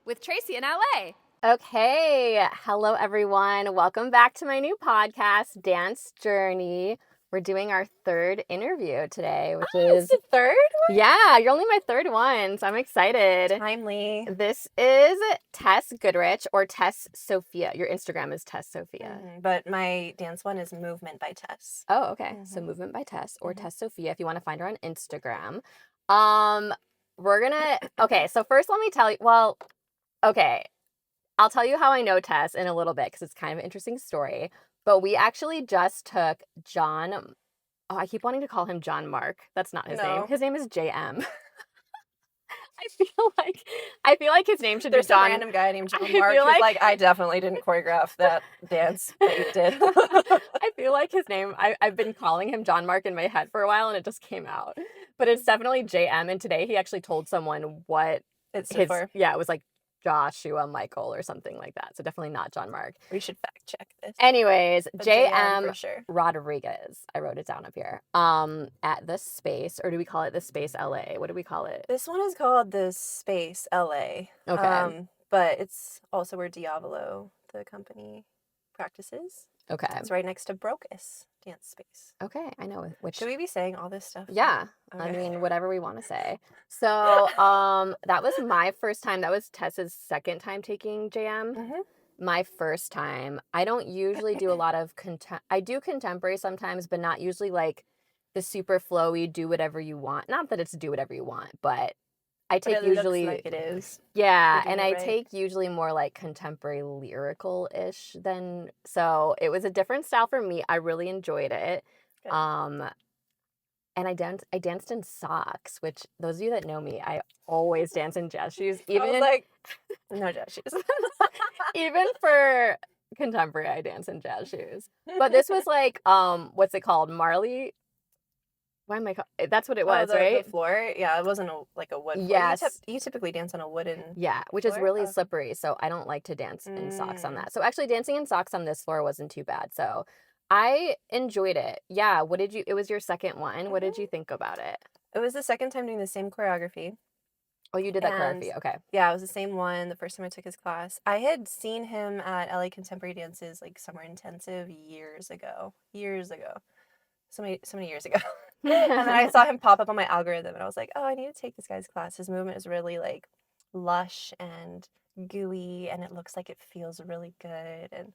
with Tracy in LA. Okay, hello everyone. Welcome back to my new podcast, Dance Journey. We're doing our third interview today, which is the third one? Yeah, you're only my third one, so I'm excited. Timely. This is Tess Goodrich or Tess Sophia. Your Instagram is Tess Sophia. But my dance one is Movement by Tess. Oh, okay. So Movement by Tess or Tess Sophia if you want to find her on Instagram. Okay, so first let me tell you, I'll tell you how I know Tess in a little bit because it's kind of an interesting story. But we actually just took I keep wanting to call him John Mark. That's not his name. His name is JM. I feel like his name should be John. There's some random guy named John Mark who's like, I definitely didn't choreograph that dance that you did. I feel like his name, I've been calling him John Mark in my head for a while and it just came out. But it's definitely JM. And today he actually told someone what it stood for. Yeah, it was like Joshua Michael or something like that. So definitely not John Mark. We should fact check this. Anyways, JM for sure. Rodriguez. I wrote it down up here. At the Space, or do we call it the Space LA? What do we call it? This one is called the Space LA. Okay. But it's also where Diavolo, the company, practices. Okay. It's right next to Brocus Dance Space. Okay, I know which. Should we be saying all this stuff? Yeah. Okay. I mean, whatever we want to say. So, that was my first time. That was Tess's second time taking JM. My first time. I don't usually do a lot of I do contemporary sometimes, but not usually like the super flowy, do whatever you want. Not that it's do whatever you want, but I take usually looks like it is. Yeah, and I take usually more like contemporary lyrical-ish than, so it was a different style for me. I really enjoyed it. Good. And I danced in socks, which those of you that know me, I always dance in jazz shoes. I was like, no jazz shoes. Even for contemporary, I dance in jazz shoes. But this was like, what's it called? Marley? Why am I? That's what it was, right? The floor? Yeah, it wasn't like a wood floor. Yes. You typically dance on a wooden which floor? Is really slippery, so I don't like to dance in socks on that. So actually dancing in socks on this floor wasn't too bad. So I enjoyed it. Yeah, it was your second one. What did you think about it? It was the second time doing the same choreography. Oh, you did that choreography, okay. Yeah, it was the same one the first time I took his class. I had seen him at LA Contemporary Dances, like Summer Intensive years ago. So many years ago. And then I saw him pop up on my algorithm and I was like, oh, I need to take this guy's class. His movement is really like lush and gooey and it looks like it feels really good. And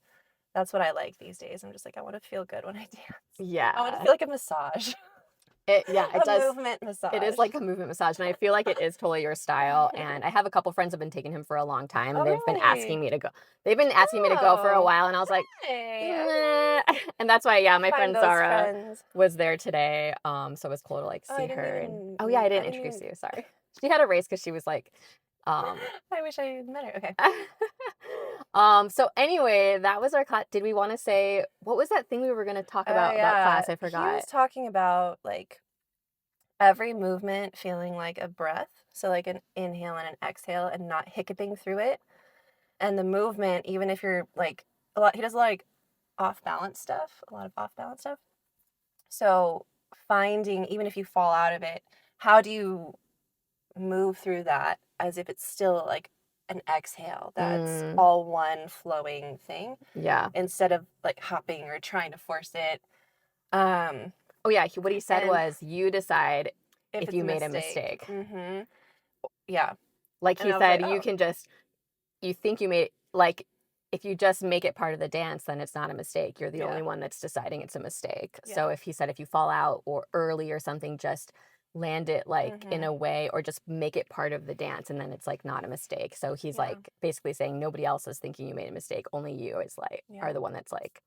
that's what I like these days. I'm just like, I want to feel good when I dance. Yeah. I want to feel like a massage. It does. A movement massage. It is like a movement massage, and I feel like it is totally your style. And I have a couple friends who have been taking him for a long time, and they've been asking me to go. They've been asking me to go for a while, and I was like, and that's why, my friend Zara was there today. So it was cool to like see her. I didn't introduce you. Sorry, she had a race because she was like. I wish I had met her. Okay. So anyway, that was our class. Did we want to say, what was that thing we were going to talk about class? I forgot. He was talking about like every movement feeling like a breath. So like an inhale and an exhale and not hiccuping through it. And the movement, even if you're like he does a lot of off balance stuff. So finding, even if you fall out of it, how do you move through that as if it's still like an exhale that's all one flowing thing, instead of like hopping or trying to force it. What he said was you decide if you made a mistake. Like he said, you can just, you think you made, like if you just make it part of the dance, then it's not a mistake. You're the only one that's deciding it's a mistake. So if he said if you fall out or early or something, just land it like in a way, or just make it part of the dance, and then it's like not a mistake. So he's like basically saying nobody else is thinking you made a mistake, only you is like are the one that's like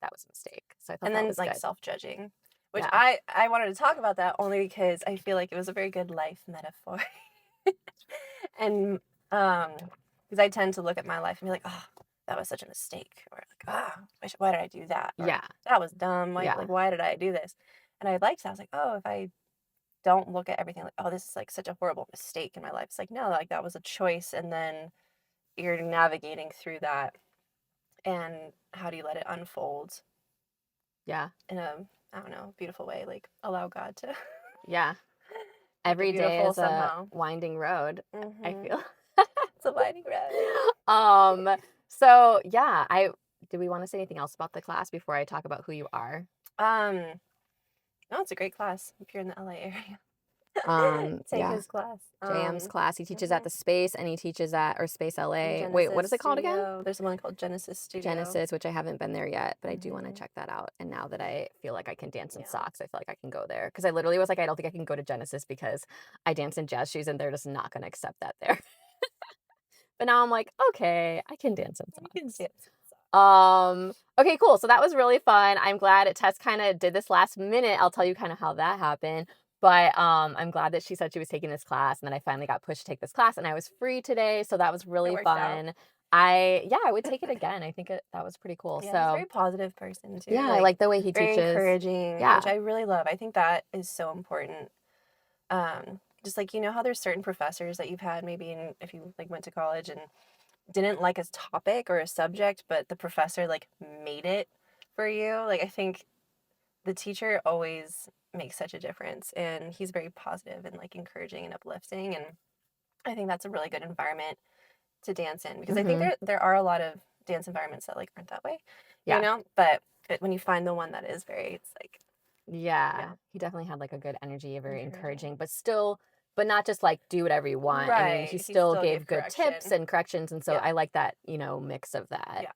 that was a mistake. So I thought, and then it's like self-judging, which I wanted to talk about that only because I feel like it was a very good life metaphor. And because I tend to look at my life and be like, oh, that was such a mistake, or like, why did I do that, or, that was dumb, like why did I do this? And I liked that. I was like, oh, if I don't look at everything like, oh, this is like such a horrible mistake in my life. It's like, no, like that was a choice, and then you're navigating through that, and how do you let it unfold? In a, I don't know, beautiful way. Like allow God to. Every day is a winding road. I feel. It's a winding road. So yeah, do we want to say anything else about the class before I talk about who you are? No, it's a great class if you're in the LA area. Take Yeah. his class. JM's class. He teaches at the Space and he teaches at Space LA. Wait, what is Genesis it called again? Studio. There's one called Genesis Studio. Genesis, which I haven't been there yet, but I do want to check that out. And now that I feel like I can dance in socks, I feel like I can go there. Because I literally was like, I don't think I can go to Genesis because I dance in jazz shoes and they're just not going to accept that there. But now I'm like, okay, I can dance in socks. You can dance. Okay, cool. So that was really fun. I'm glad Tess kind of did this last minute. I'll tell you kind of how that happened. But I'm glad that she said she was taking this class, and then I finally got pushed to take this class, and I was free today, so that was really fun. Out. I would take it again. I think that was pretty cool. Yeah, so he's a very positive person too. Yeah, I like the way he very teaches. Encouraging, Yeah, which I really love. I think that is so important. Just like how there's certain professors that you've had maybe if you like went to college and didn't like a topic or a subject, but the professor like made it for you. Like I think the teacher always makes such a difference, and he's very positive and like encouraging and uplifting, and I think that's a really good environment to dance in, because I think there are a lot of dance environments that like aren't that way, but when you find the one that is it's like he definitely had like a good energy, very encouraging, but not just like do whatever you want. Right. I mean, he still gave good tips and corrections, and so I like that mix of that.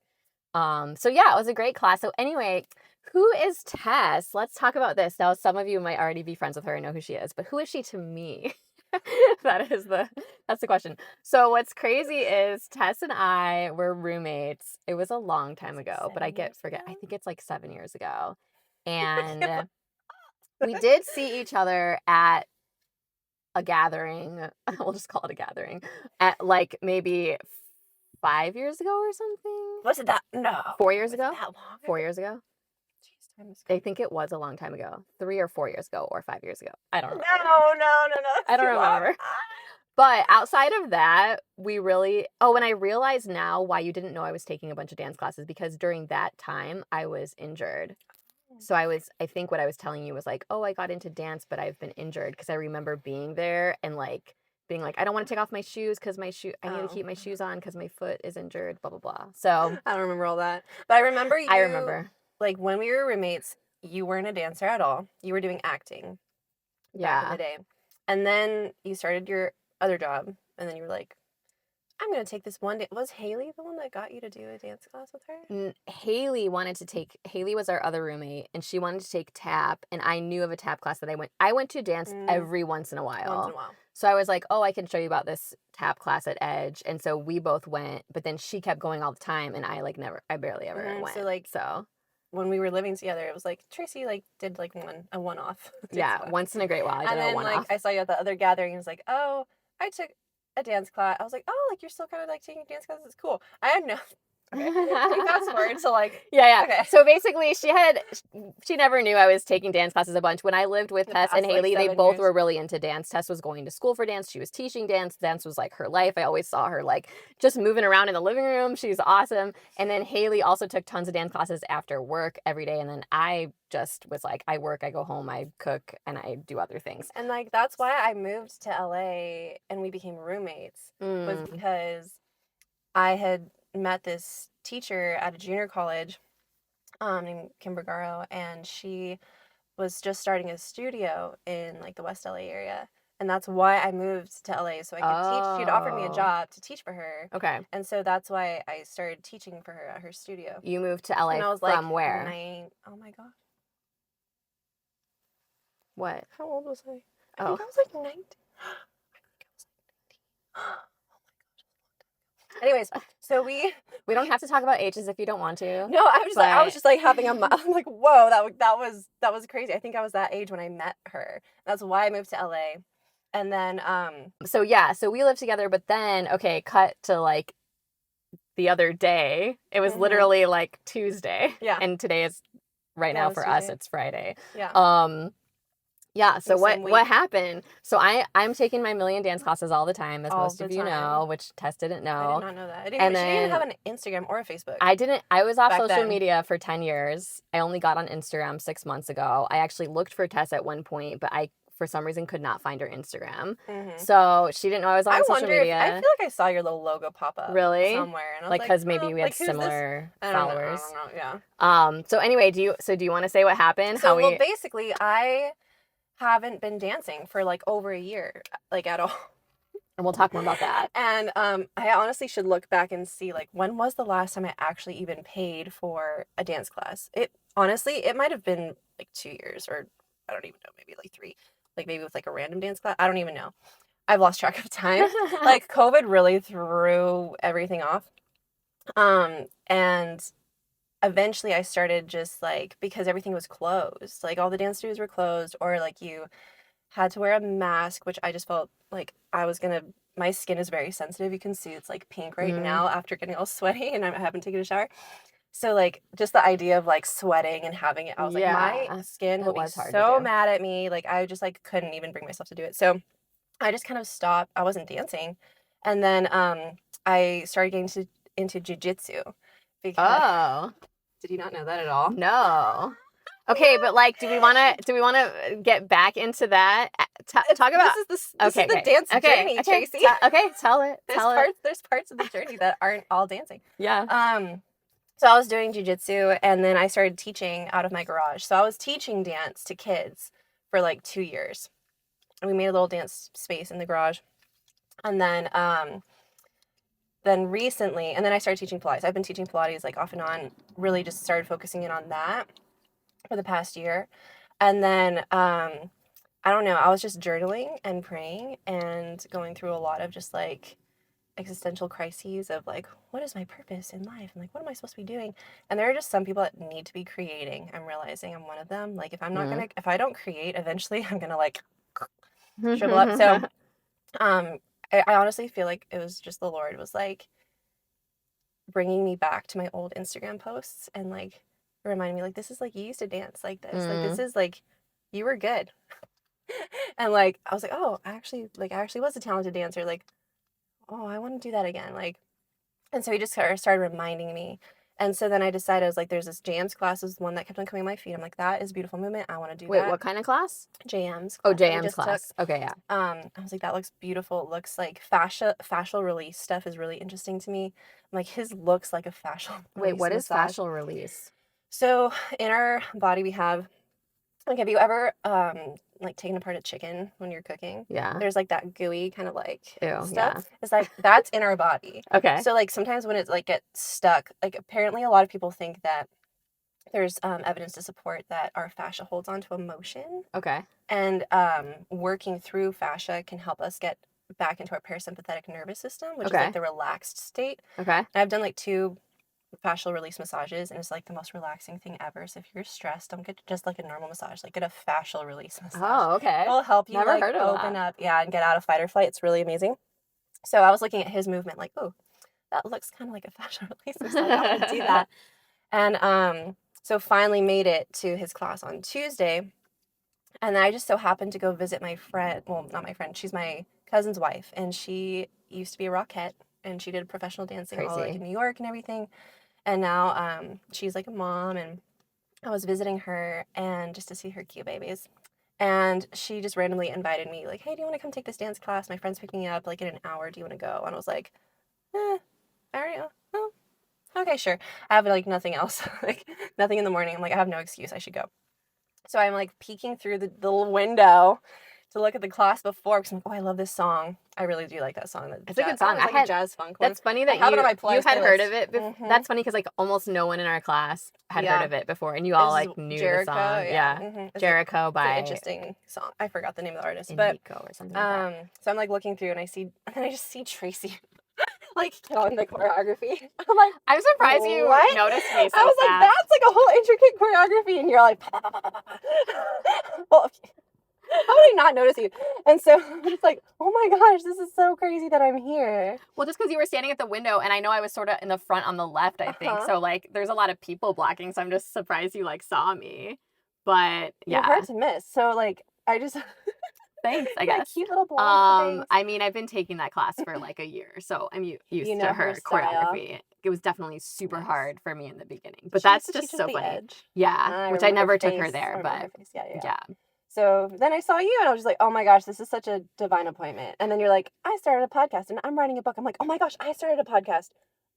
So yeah, it was a great class. So anyway, who is Tess? Let's talk about this. Now, some of you might already be friends with her and know who she is, but who is she to me? That's the question. So what's crazy is Tess and I were roommates. It was a long time ago, but I forget. I think it's like 7 years ago. And we did see each other at a gathering. We'll just call it a gathering at like maybe 5 years ago or something. Was it that? No. 4 years ago? That long? 4 years ago? I think it was a long time ago. 3 or 4 years ago or 5 years ago. I don't remember. No. I don't remember. But outside of that, and I realize now why you didn't know I was taking a bunch of dance classes, because during that time I was injured. So I think what I was telling you was like, oh, I got into dance, but I've been injured, because I remember being there and like being like, I don't want to take off my shoes because I need to keep my shoes on because my foot is injured, blah, blah, blah. So I don't remember all that. But I remember I remember. Like when we were roommates, you weren't a dancer at all. You were doing acting back in the day. And then you started your other job, and then you were like, I'm going to take this one day. Was Haley the one that got you to do a dance class with her? Haley was our other roommate, and she wanted to take tap, and I knew of a tap class that I went to dance every once in a while. So I was like, oh, I can show you about this tap class at Edge. And so we both went, but then she kept going all the time, and I barely ever went. So when we were living together, it was like Tracy like did like a one-off. Yeah, once in a great while I did a one-off. Like I saw you at the other gathering, and was like, oh, I took a dance class. I was like, oh, like you're still kind of like taking dance classes. It's cool. I had no. Okay. Fast forward to like. Yeah. Okay. So basically, she never knew I was taking dance classes a bunch. When I lived with Tess and Haley, they both were really into dance. Tess was going to school for dance. She was teaching dance. Dance was like her life. I always saw her like just moving around in the living room. She's awesome. And then Haley also took tons of dance classes after work every day. And then I just was like, I work, I go home, I cook, and I do other things. And like that's why I moved to LA and we became roommates. Was because I had met this teacher at a junior college named Kim Bergaro, and she was just starting a studio in like the West LA area, and that's why I moved to LA, so I could teach. She'd offered me a job to teach for her. Okay. And so that's why I started teaching for her at her studio. You moved to LA and I was from like, where? Oh my god. What? How old was I? I Oh. think I was like 19. Anyways, so we don't have to talk about ages if you don't want to. No, I was just like having I'm like, whoa, that was crazy. I think I was that age when I met her. That's why I moved to LA. And then so we lived together, but then cut to like the other day. It was literally like Tuesday. Yeah. And today is now for us it's Friday. Yeah. Yeah, so what happened? So I'm taking my million dance classes all the time, as most of you know, which Tess didn't know. I did not know that. She didn't have an Instagram or a Facebook. I was off social media for 10 years. I only got on Instagram 6 months ago. I actually looked for Tess at one point, but I for some reason could not find her Instagram. Mhm. So she didn't know I was on social media. I feel like I saw your little logo pop up somewhere, and I was Like, because maybe oh, we had like, who's this? similar I don't know. followers. Yeah. So anyway, do you want to say what happened? So well, basically, I haven't been dancing for like over a year, like at all. And we'll talk more about that. And I honestly should look back and see like when was the last time I actually even paid for a dance class. It might have been like 2 years, or I don't even know, maybe like 3, like maybe with like a random dance class. I don't even know. I've lost track of time. Like COVID really threw everything off. And eventually I started just like, because everything was closed, like all the dance studios were closed, or like you had to wear a mask, which I just felt like my skin is very sensitive. You can see it's like pink right now after getting all sweaty, and I haven't taken a shower. So like just the idea of like sweating and having it, I was like, my skin will be so mad at me. Like I just like couldn't even bring myself to do it. So I just kind of stopped. I wasn't dancing. And then I started getting into jujitsu because did you not know that at all? No. Okay, but like, do we want to get back into that? Talk about this is the dance journey, Tracy. Tell it. There's parts of the journey that aren't all dancing. Yeah. So I was doing jujitsu, and then I started teaching out of my garage. So I was teaching dance to kids for like 2 years. And we made a little dance space in the garage. And then recently, and then I started teaching Pilates. I've been teaching Pilates like off and on, really just started focusing in on that for the past year. And then, I don't know, I was just journaling and praying and going through a lot of just like existential crises of like, what is my purpose in life? And like, what am I supposed to be doing? And there are just some people that need to be creating. I'm realizing I'm one of them. Like, if I don't create, eventually I'm gonna like shrivel up. So, I honestly feel like it was just the Lord was like bringing me back to my old Instagram posts and like reminding me like, this is like, you used to dance like this. Like, this is like, you were good. And like, I was like, oh, I actually was a talented dancer. Like, oh, I want to do that again. Like, and so he just started reminding me. And so then I decided, I was like, there's this jams class, was one that kept on coming on my feed. I'm like, that is a beautiful movement. I want to do that. Wait, what kind of class? JM's class. Oh, JM's class. Okay, yeah. I was like, that looks beautiful. It looks like fascial release stuff is really interesting to me. I'm like, his looks like a fascial release. Wait, what is massage. fascial release? So in our body we have, like, have you ever like taken apart a chicken when you're cooking? Yeah. There's like that gooey kind of like stuff. Yeah. It's like that's in our body. Okay. So like sometimes when it like gets stuck, like apparently a lot of people think that there's evidence to support that our fascia holds on to emotion. Okay. And working through fascia can help us get back into our parasympathetic nervous system, which is like the relaxed state. Okay. And I've done like 2 fascial release massages, and it's like the most relaxing thing ever. So if you're stressed, don't get just like a normal massage, like get a fascial release massage. Oh, okay. It'll help you like open up, and get out of fight or flight. It's really amazing. So I was looking at his movement like, oh, that looks kind of like a fascial release massage. I want to do that. And so finally made it to his class on Tuesday, and then I just so happened to go visit my friend. Well, not my friend. She's my cousin's wife, and she used to be a Rockette, and she did professional dancing all like in New York and everything. And now she's like a mom, and I was visiting her and just to see her cute babies. And she just randomly invited me like, hey, do you want to come take this dance class? My friend's picking me up like in an hour. Do you want to go? And I was like, I already know. Oh, okay, sure. I have like nothing else, like nothing in the morning. I'm like, I have no excuse. I should go. So I'm like peeking through the little window to look at the class before, because I'm like, oh, I love this song. I really do like that song. It's a good song. I had a jazz funk one. That's funny that you had heard of it. That's funny because like almost no one in our class had heard of it before, and you all like knew Jericho, the song. Yeah. Jericho by an interesting song. I forgot the name of the artist, but or something like that. So I'm like looking through, and I just see Tracy like killing the choreography. I'm like, I'm surprised you noticed me so I was fast. like, that's like a whole intricate choreography, and you're like, well, how would I not notice you? And so it's like, oh my gosh, this is so crazy that I'm here. Well, just because you were standing at the window, and I know I was sort of in the front on the left, I think. So like, there's a lot of people blocking. So I'm just surprised you like saw me. But yeah, you're hard to miss. So like, I just thanks, I guess. Cute little blonde things. I mean, I've been taking that class for like a year, so I'm used to her choreography. It was definitely super hard for me in the beginning, but that's just so funny. Edge. Yeah, which I never took her there, but yeah. So then I saw you and I was just like, oh my gosh, this is such a divine appointment. And then you're like, I started a podcast and I'm writing a book. I'm like, oh my gosh, I started a podcast.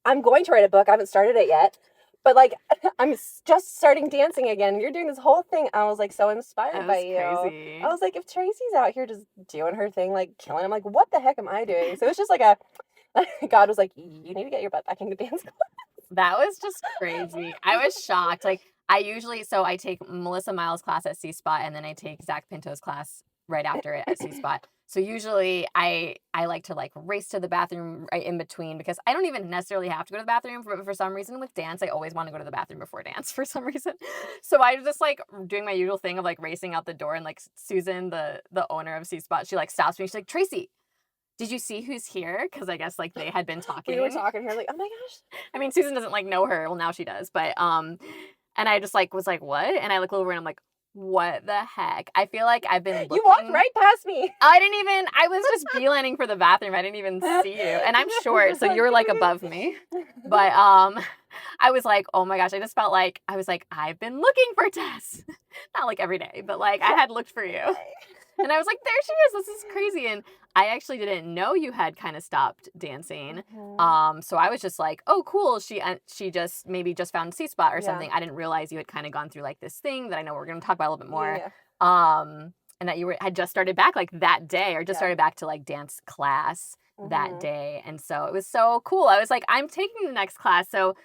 I'm going to write a book. I haven't started it yet. But like, I'm just starting dancing again. You're doing this whole thing. I was like so inspired by you. Crazy. I was like, if Tracy's out here just doing her thing, like killing, I'm like, what the heck am I doing? So it's just like God was like, you need to get your butt back into dance class. That was just crazy. I was shocked. Like, I take Melissa Miles' class at C Spot, and then I take Zach Pinto's class right after it at C Spot. So usually I like to like race to the bathroom right in between, because I don't even necessarily have to go to the bathroom, but for some reason with dance, I always want to go to the bathroom before dance for some reason. So I was just like doing my usual thing of like racing out the door, and like Susan, the owner of C Spot, she like stops me. She's like, Tracy, did you see who's here? Because I guess like they had been talking. We were talking here, like, oh my gosh. I mean, Susan doesn't like know her. Well, now she does. But and I just like was like, what? And I look over and I'm like, what the heck? I feel like I've been looking. You walked right past me. I was just beelining for the bathroom. I didn't even see you. And I'm short, so you were like above me. But I was like, oh my gosh, I just felt like I was like, I've been looking for Tess. Not like every day, but like I had looked for you. And I was like, there she is. This is crazy. And I actually didn't know you had kind of stopped dancing. So I was just like, oh, cool. She just maybe just found C Spot or something. I didn't realize you had kind of gone through like this thing that I know we're going to talk about a little bit more. And that you had just started back like that day, or just started back to like dance class that day. And so it was so cool. I was like, I'm taking the next class. So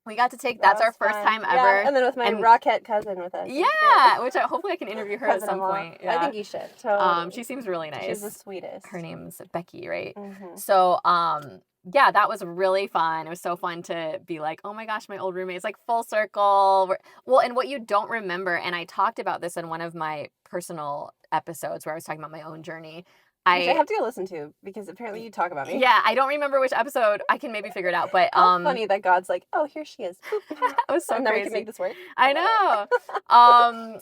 we got to take, that's our first time ever. And then with my Rockette cousin with us. Yeah, which hopefully I can interview her at some point. Yeah. I think you should. Totally. She seems really nice. She's the sweetest. Her name's Becky, right? So, yeah, that was really fun. It was so fun to be like, oh my gosh, my old roommate. It's like full circle. Well, and what you don't remember, and I talked about this in one of my personal episodes where I was talking about my own journey. I have to go listen to, because apparently you talk about me. Yeah, I don't remember which episode. I can maybe figure it out, but how funny that God's like, oh, here she is. That was so and crazy. Now we can make this work. I know.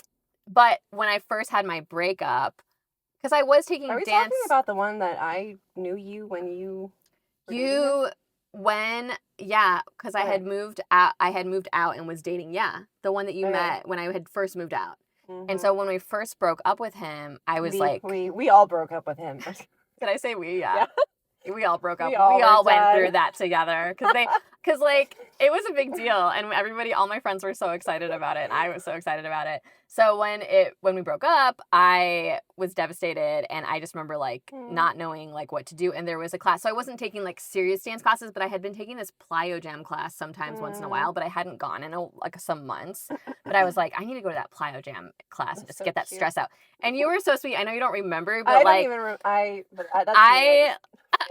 But when I first had my breakup, because I was taking Are we dance. talking about the one that I knew you when you? Because I had moved out. I had moved out and was dating. Yeah, the one that you met when I had first moved out. And so when we first broke up with him, I was we all broke up with him. Did I say we? Yeah. We all broke up. We all all went through that together, because like it was a big deal, and all my friends were so excited about it, and I was so excited about it. So when we broke up, I was devastated, and I just remember like not knowing like what to do. And there was a class, so I wasn't taking like serious dance classes, but I had been taking this plyo jam class sometimes once in a while, but I hadn't gone in like some months. But I was like, I need to go to that plyo jam class and just get that stress out. And you were so sweet. I know you don't remember, but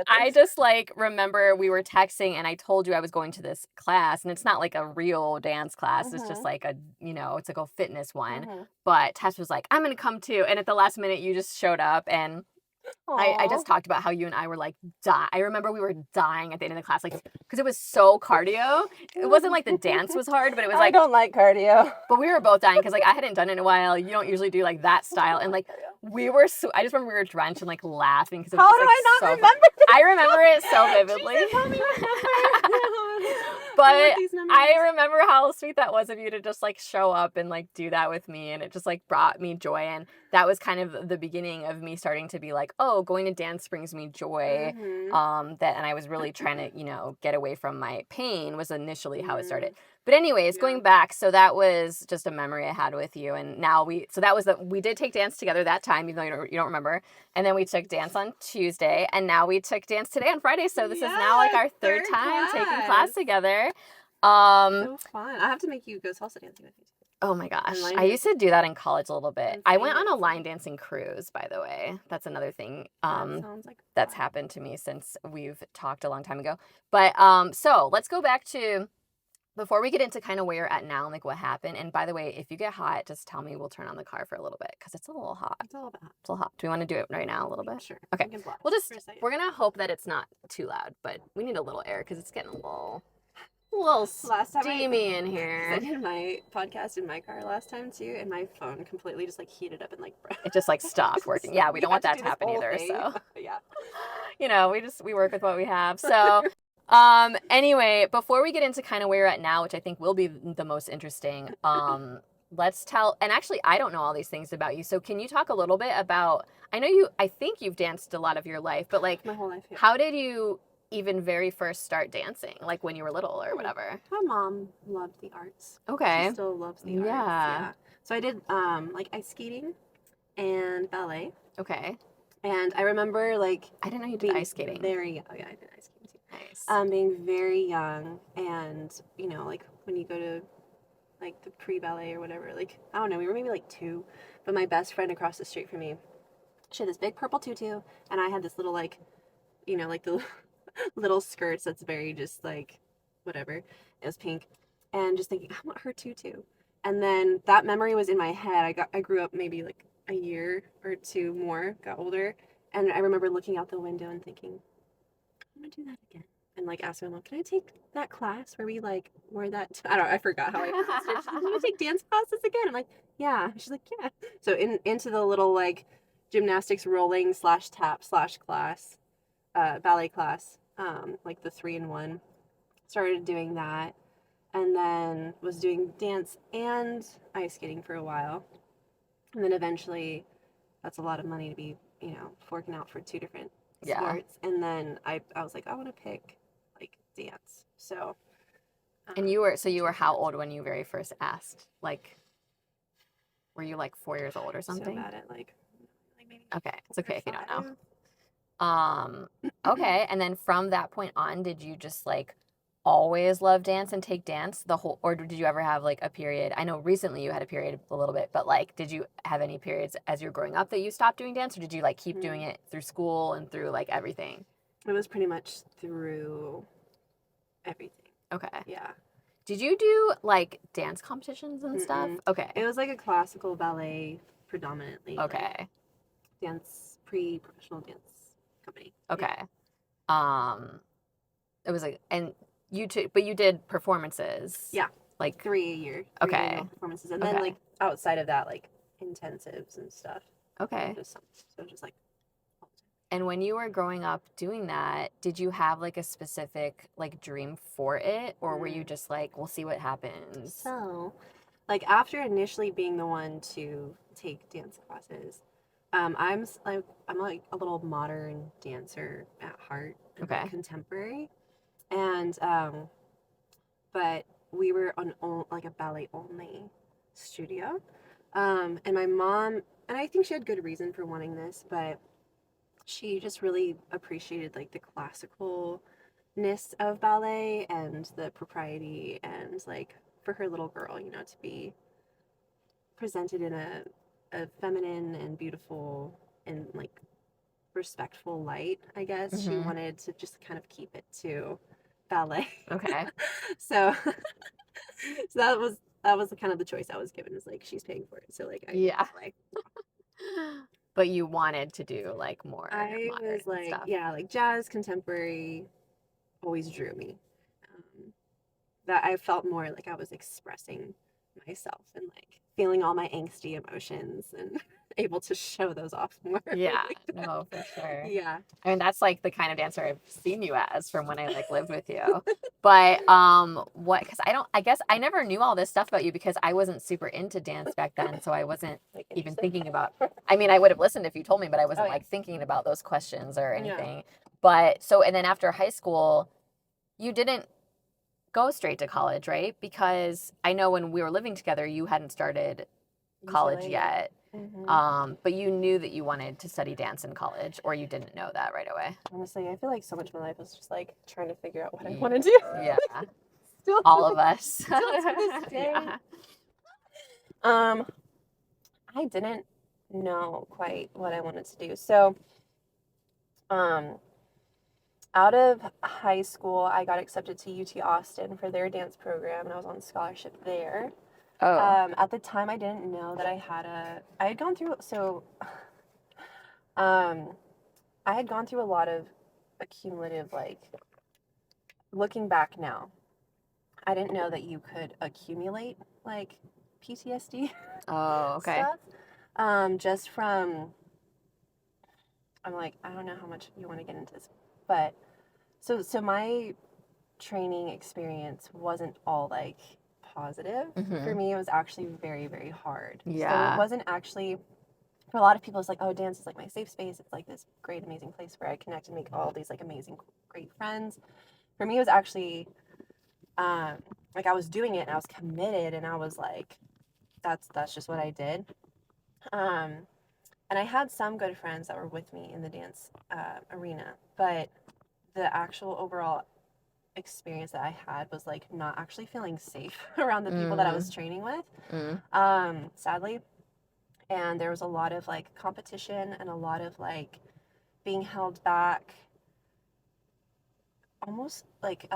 I just like remember we were texting, and I told you I was going to this class, and it's not like a real dance class. It's just like it's like a fitness one. But Tess was like, I'm going to come too. And at the last minute, you just showed up, and I just talked about how you and I were like, I remember we were dying at the end of the class, like, because it was so cardio. It wasn't like the dance was hard, but it was like, I don't like cardio. But we were both dying, because like I hadn't done it in a while. You don't usually do like that style. And like we were I just remember we were drenched and like laughing, because it was how just, do like, I not so remember this? I remember it so vividly. But I remember how sweet that was of you to just like show up and like do that with me, and it just like brought me joy. And that was kind of the beginning of me starting to be like, oh, going to dance brings me joy. And I was really trying to get away from my pain was initially how it started. But anyways, going back, so that was just a memory I had with you. And now we did take dance together that time, even though you don't remember. And then we took dance on Tuesday, and now we took dance today on Friday. So this is now like our third time taking class together. So fun. I have to make you go salsa dancing with me. Oh my gosh. I used to do that in college a little bit. I went on a line dancing cruise, by the way. That's another thing sounds like that's happened to me since we've talked a long time ago. But so let's go back to, before we get into kind of where you're at now and like what happened. And by the way, if you get hot, just tell me, we'll turn on the car for a little bit, because it's a little hot. It's a little bit hot. It's a little hot. Do we want to do it right now a little bit? Sure. Okay. We're going to hope that it's not too loud, but we need a little air, because it's getting a little steamy in here. I did my podcast in my car last time too, and my phone completely just like heated up and like it just like stopped working. Yeah, we don't want that to happen either. Thing. So yeah, we work with what we have. So anyway, before we get into kind of where you're at now, which I think will be the most interesting, let's tell, and actually I don't know all these things about you. So can you talk a little bit about, I think you've danced a lot of your life, but like My whole life, yeah. how did you even very first start dancing? Like when you were little or whatever? My mom loved the arts. Okay. She still loves the arts. Yeah. Yeah. So I did like ice skating and ballet. Okay. And I remember like I didn't know you did being ice skating. very young. Oh yeah, I did ice skating too. Nice. Being very young, and you know, like when you go to like the pre-ballet or whatever, like I don't know, we were maybe like 2, but my best friend across the street from me, she had this big purple tutu, and I had this little like, you know, like the little skirts that's very just like whatever. It was pink, and just thinking I want her tutu, and then that memory was in my head. I grew up maybe like a year or 2 more, got older, and I remember looking out the window and thinking, I want to do that again. And like asked my mom, can I take that class where we like wore that? I don't, I forgot how I asked her. She's like, can you take dance classes again? I'm like, yeah. She's like, yeah. So into the little like gymnastics rolling slash tap slash class, ballet class, like the 3-in-1. Started doing that, and then was doing dance and ice skating for a while, and then eventually, that's a lot of money to be, you know, forking out for 2 different Yeah. sports. And then I was like, I want to pick like dance. So. And you were how old when you very first asked? Like, were you like 4 years old or something? So bad at like maybe. Okay, it's okay if you don't know. 5. Okay, and then from that point on, did you just like always love dance and take dance the whole, or did you ever have like a period? I know recently you had a period a little bit, but like, did you have any periods as you were growing up that you stopped doing dance, or did you like keep doing it through school and through like everything? It was pretty much through everything. Okay. Yeah. Did you do like dance competitions and stuff? Mm-mm. Okay. It was like a classical ballet predominantly. Okay. Like dance, pre-professional dance company. Okay. Yeah. It was like, and but you did performances. Yeah. Like 3 a year. 3 Okay. annual performances. And then like outside of that, like intensives and stuff. Okay. So just like. And when you were growing up doing that, did you have like a specific like dream for it, or were you just like, we'll see what happens? So, like after initially being the one to take dance classes, I'm like a little modern dancer at heart, Okay. contemporary, and but we were on like a ballet only studio, and my mom, and I think she had good reason for wanting this, but she just really appreciated like the classicalness of ballet and the propriety, and like for her little girl, you know, to be presented in a feminine and beautiful and like respectful light, I guess. She wanted to just kind of keep it to ballet. Okay. So so that was kind of the choice I was given, was like she's paying for it. So like Yeah. like But you wanted to do like more I modern was like, stuff. yeah, like jazz, contemporary always drew me. That I felt more like I was expressing myself and like feeling all my angsty emotions and able to show those off more. Yeah, like no, for sure. Yeah. I mean, that's like the kind of dancer I've seen you as from when I like lived with you. But because I guess I never knew all this stuff about you because I wasn't super into dance back then, so I wasn't Like even thinking about. I mean, I would have listened if you told me, but I wasn't like thinking about those questions or anything. But so, and then after high school, you didn't go straight to college, right? Because I know when we were living together, you hadn't started college yet. But you knew that you wanted to study dance in college, or you didn't know that right away? Honestly, I feel like so much of my life was just like trying to figure out what I want to do. Yeah. Still All of us. Still to this day. Yeah. I didn't know quite what I wanted to do. So, out of high school, I got accepted to UT Austin for their dance program, and I was on scholarship there. Oh. At the time, I didn't know that I had gone through, I had gone through a lot of accumulative, like, looking back now, I didn't know that you could accumulate, like, PTSD Oh, okay. stuff. Just from, I'm like, I don't know how much you want to get into this, but, so my training experience wasn't all, like, positive. Mm-hmm. For me, it was actually very, very hard. Yeah. So it wasn't actually, for a lot of people, it's like, oh, dance is like my safe space. It's like this great, amazing place where I connect and make all these like amazing, great friends. For me, it was actually, like I was doing it and I was committed and I was like, that's just what I did. And I had some good friends that were with me in the dance arena, but the actual overall experience that I had was like not actually feeling safe around the people that I was training with, sadly. And there was a lot of like competition and a lot of being held back, almost like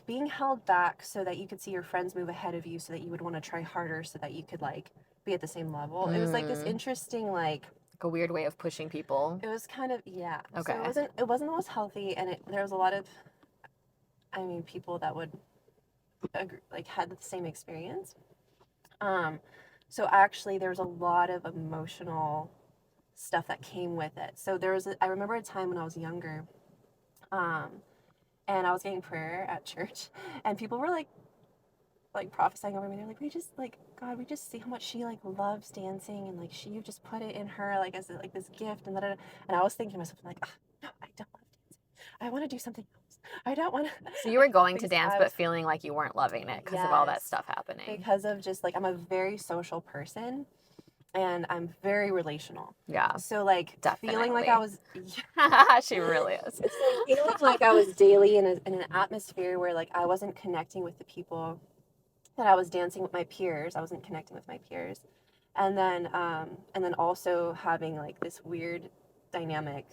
being held back so that you could see your friends move ahead of you so that you would want to try harder so that you could like be at the same level. It was like this interesting like a weird way of pushing people. it was kind of yeah. Okay. So it wasn't the most healthy, and there was a lot of, I mean, people that would agree, like had the same experience. So actually there was a lot of emotional stuff that came with it. So I remember a time when I was younger, and I was getting prayer at church, and people were like prophesying over me. They're like, we just like God, we just see how much she like loves dancing, and like you just put it in her like as like this gift, and da. And I was thinking to myself like, oh, no, I don't love dancing. I want to do something else. I don't want to. So you were going to dance, but feeling like you weren't loving it because of all that stuff happening. Because of just like I'm a very social person, and I'm very relational. Yeah. So like definitely. feeling like I was. She really is. It's like feeling like I was daily in an atmosphere where like I wasn't connecting with the people that I was dancing with my peers. I wasn't connecting with my peers, and then also having like this weird dynamic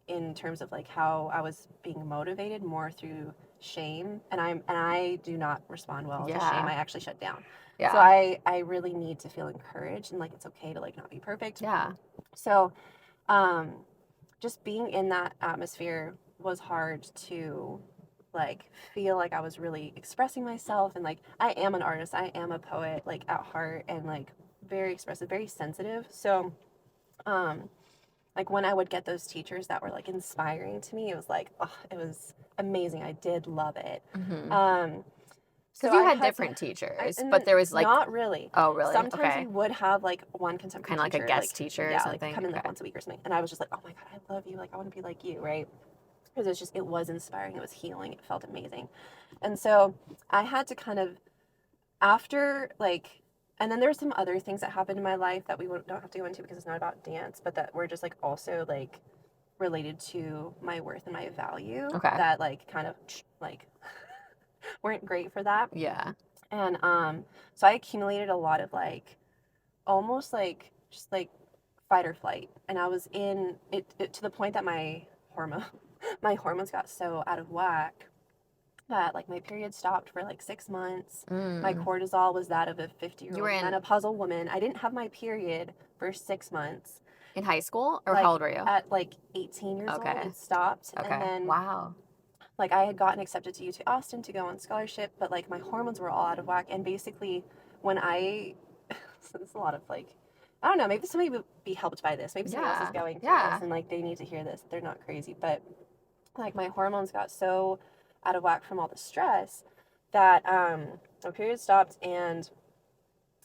in terms of like how I was being motivated more through shame, and I do not respond well to shame. I actually shut down. Yeah. So I really need to feel encouraged, and like it's okay to like not be perfect. Yeah. So just being in that atmosphere was hard to like feel like I was really expressing myself, and like I am an artist, I am a poet like at heart, and like very expressive, very sensitive. So like when I would get those teachers that were like inspiring to me, it was like, oh, it was amazing. I did love it. Because you had different teachers, but there was like not really. Oh, really? Sometimes okay. we would have like one contemporary kind of like a guest like, teacher yeah, or something. like come in like once a week or something. And I was just like, oh my god, I love you. Like I want to be like you, right? Because it was inspiring. It was healing. It felt amazing. And so I had to kind of after like, and then there's some other things that happened in my life that we don't have to go into because it's not about dance, but that were just like also like related to my worth and my value. Okay. That like kind of like weren't great for that. Yeah. And so I accumulated a lot of like almost like just like fight or flight, and I was in it to the point that my hormones got so out of whack that like my period stopped for like 6 months. My cortisol was that of a 50-year-old menopausal woman. I didn't have my period for 6 months. In high school, or like, how old were you? At like 18 years old, it stopped. Okay. And then wow. Like I had gotten accepted to UT Austin to go on scholarship, but like my hormones were all out of whack. And basically, when I, so it's a lot of like, I don't know, maybe somebody would be helped by this. Maybe somebody else is going through this and like they need to hear this. They're not crazy, but like my hormones got so out of whack from all the stress that my period stopped, and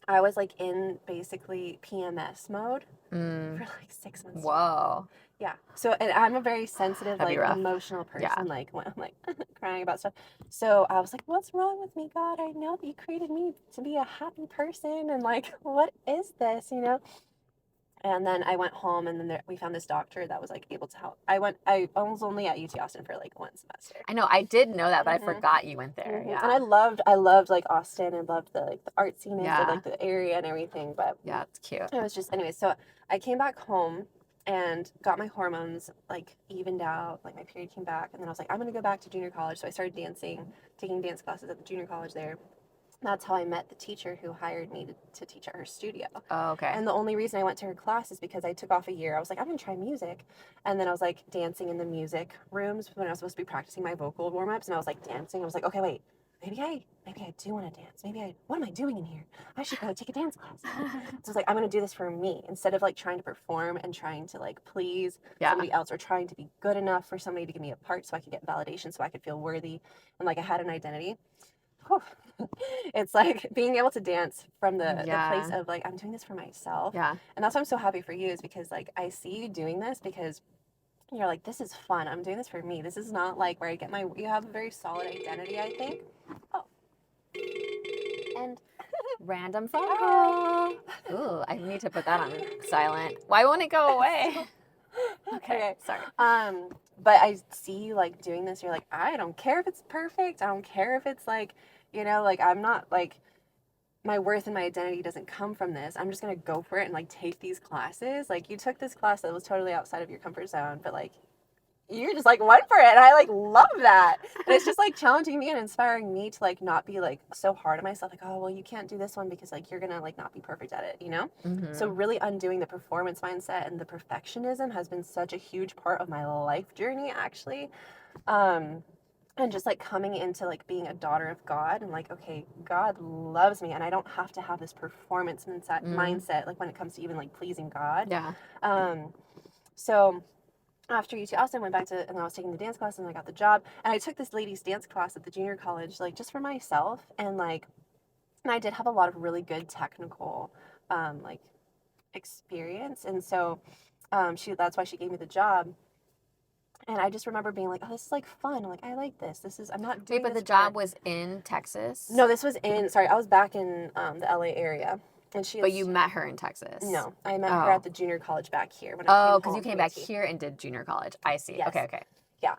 I was like in basically PMS mode for like 6 months. Whoa. Yeah. So, and I'm a very sensitive, That'd like emotional person, like when I'm like crying about stuff. So I was like, what's wrong with me, God? I know that you created me to be a happy person. And like, what is this, you know? And then I went home, and then we found this doctor that was like able to help. I was only at UT Austin for like 1 semester. I know, I did know that, but I forgot you went there. Yeah. And I loved like Austin, and loved the like the art scene and like the area and everything. But yeah, it's cute. It was just anyway. So I came back home and got my hormones like evened out. Like my period came back, and then I was like, I'm gonna go back to junior college. So I started dancing, taking dance classes at the junior college there. That's how I met the teacher who hired me to teach at her studio. Oh, okay. And the only reason I went to her class is because I took off a year. I was like, I'm going to try music. And then I was like dancing in the music rooms when I was supposed to be practicing my vocal warm-ups. And I was like dancing. I was like, okay, wait, maybe I do want to dance. What am I doing in here? I should go take a dance class. So I was like, I'm going to do this for me instead of like trying to perform and trying to like please somebody else, or trying to be good enough for somebody to give me a part so I could get validation, so I could feel worthy. And like I had an identity. it's like being able to dance from the place Yeah. of like, I'm doing this for myself. Yeah. And that's why I'm so happy for you, is because like I see you doing this because you're like, this is fun. I'm doing this for me. This is not like where I get my, you have a very solid identity, I think. Oh. And Random phone call. Ooh, I need to put that on silent. Why won't it go away? Okay, sorry. But I see you like doing this. You're like, I don't care if it's perfect. I don't care if it's like, you know, like I'm not like, my worth and my identity doesn't come from this. I'm just gonna go for it and like take these classes. Like you took this class that was totally outside of your comfort zone, but like you just like went for it, and I like love that. And it's just like challenging me and inspiring me to like not be like so hard on myself, like, oh well, you can't do this one because like you're gonna like not be perfect at it, you know. So really undoing the performance mindset and the perfectionism has been such a huge part of my life journey, actually. And just like coming into like being a daughter of God, and like, okay, God loves me and I don't have to have this performance mindset like when it comes to even like pleasing God. Yeah. So after UT Austin, went back to, and I was taking the dance class, and I got the job, and I took this ladies dance class at the junior college, like just for myself, and like, and I did have a lot of really good technical, like experience, and so, that's why she gave me the job. And I just remember being like, oh, this is like fun. Like, I like this. This is, I'm not doing Wait, but this the job for... was in Texas? No, this was in, sorry, I was back in the LA area. And she But you met her in Texas? No, I met her at the junior college back here when I Oh, came because you home came from back UT. here and did junior college. I see. Yes. Okay. Yeah.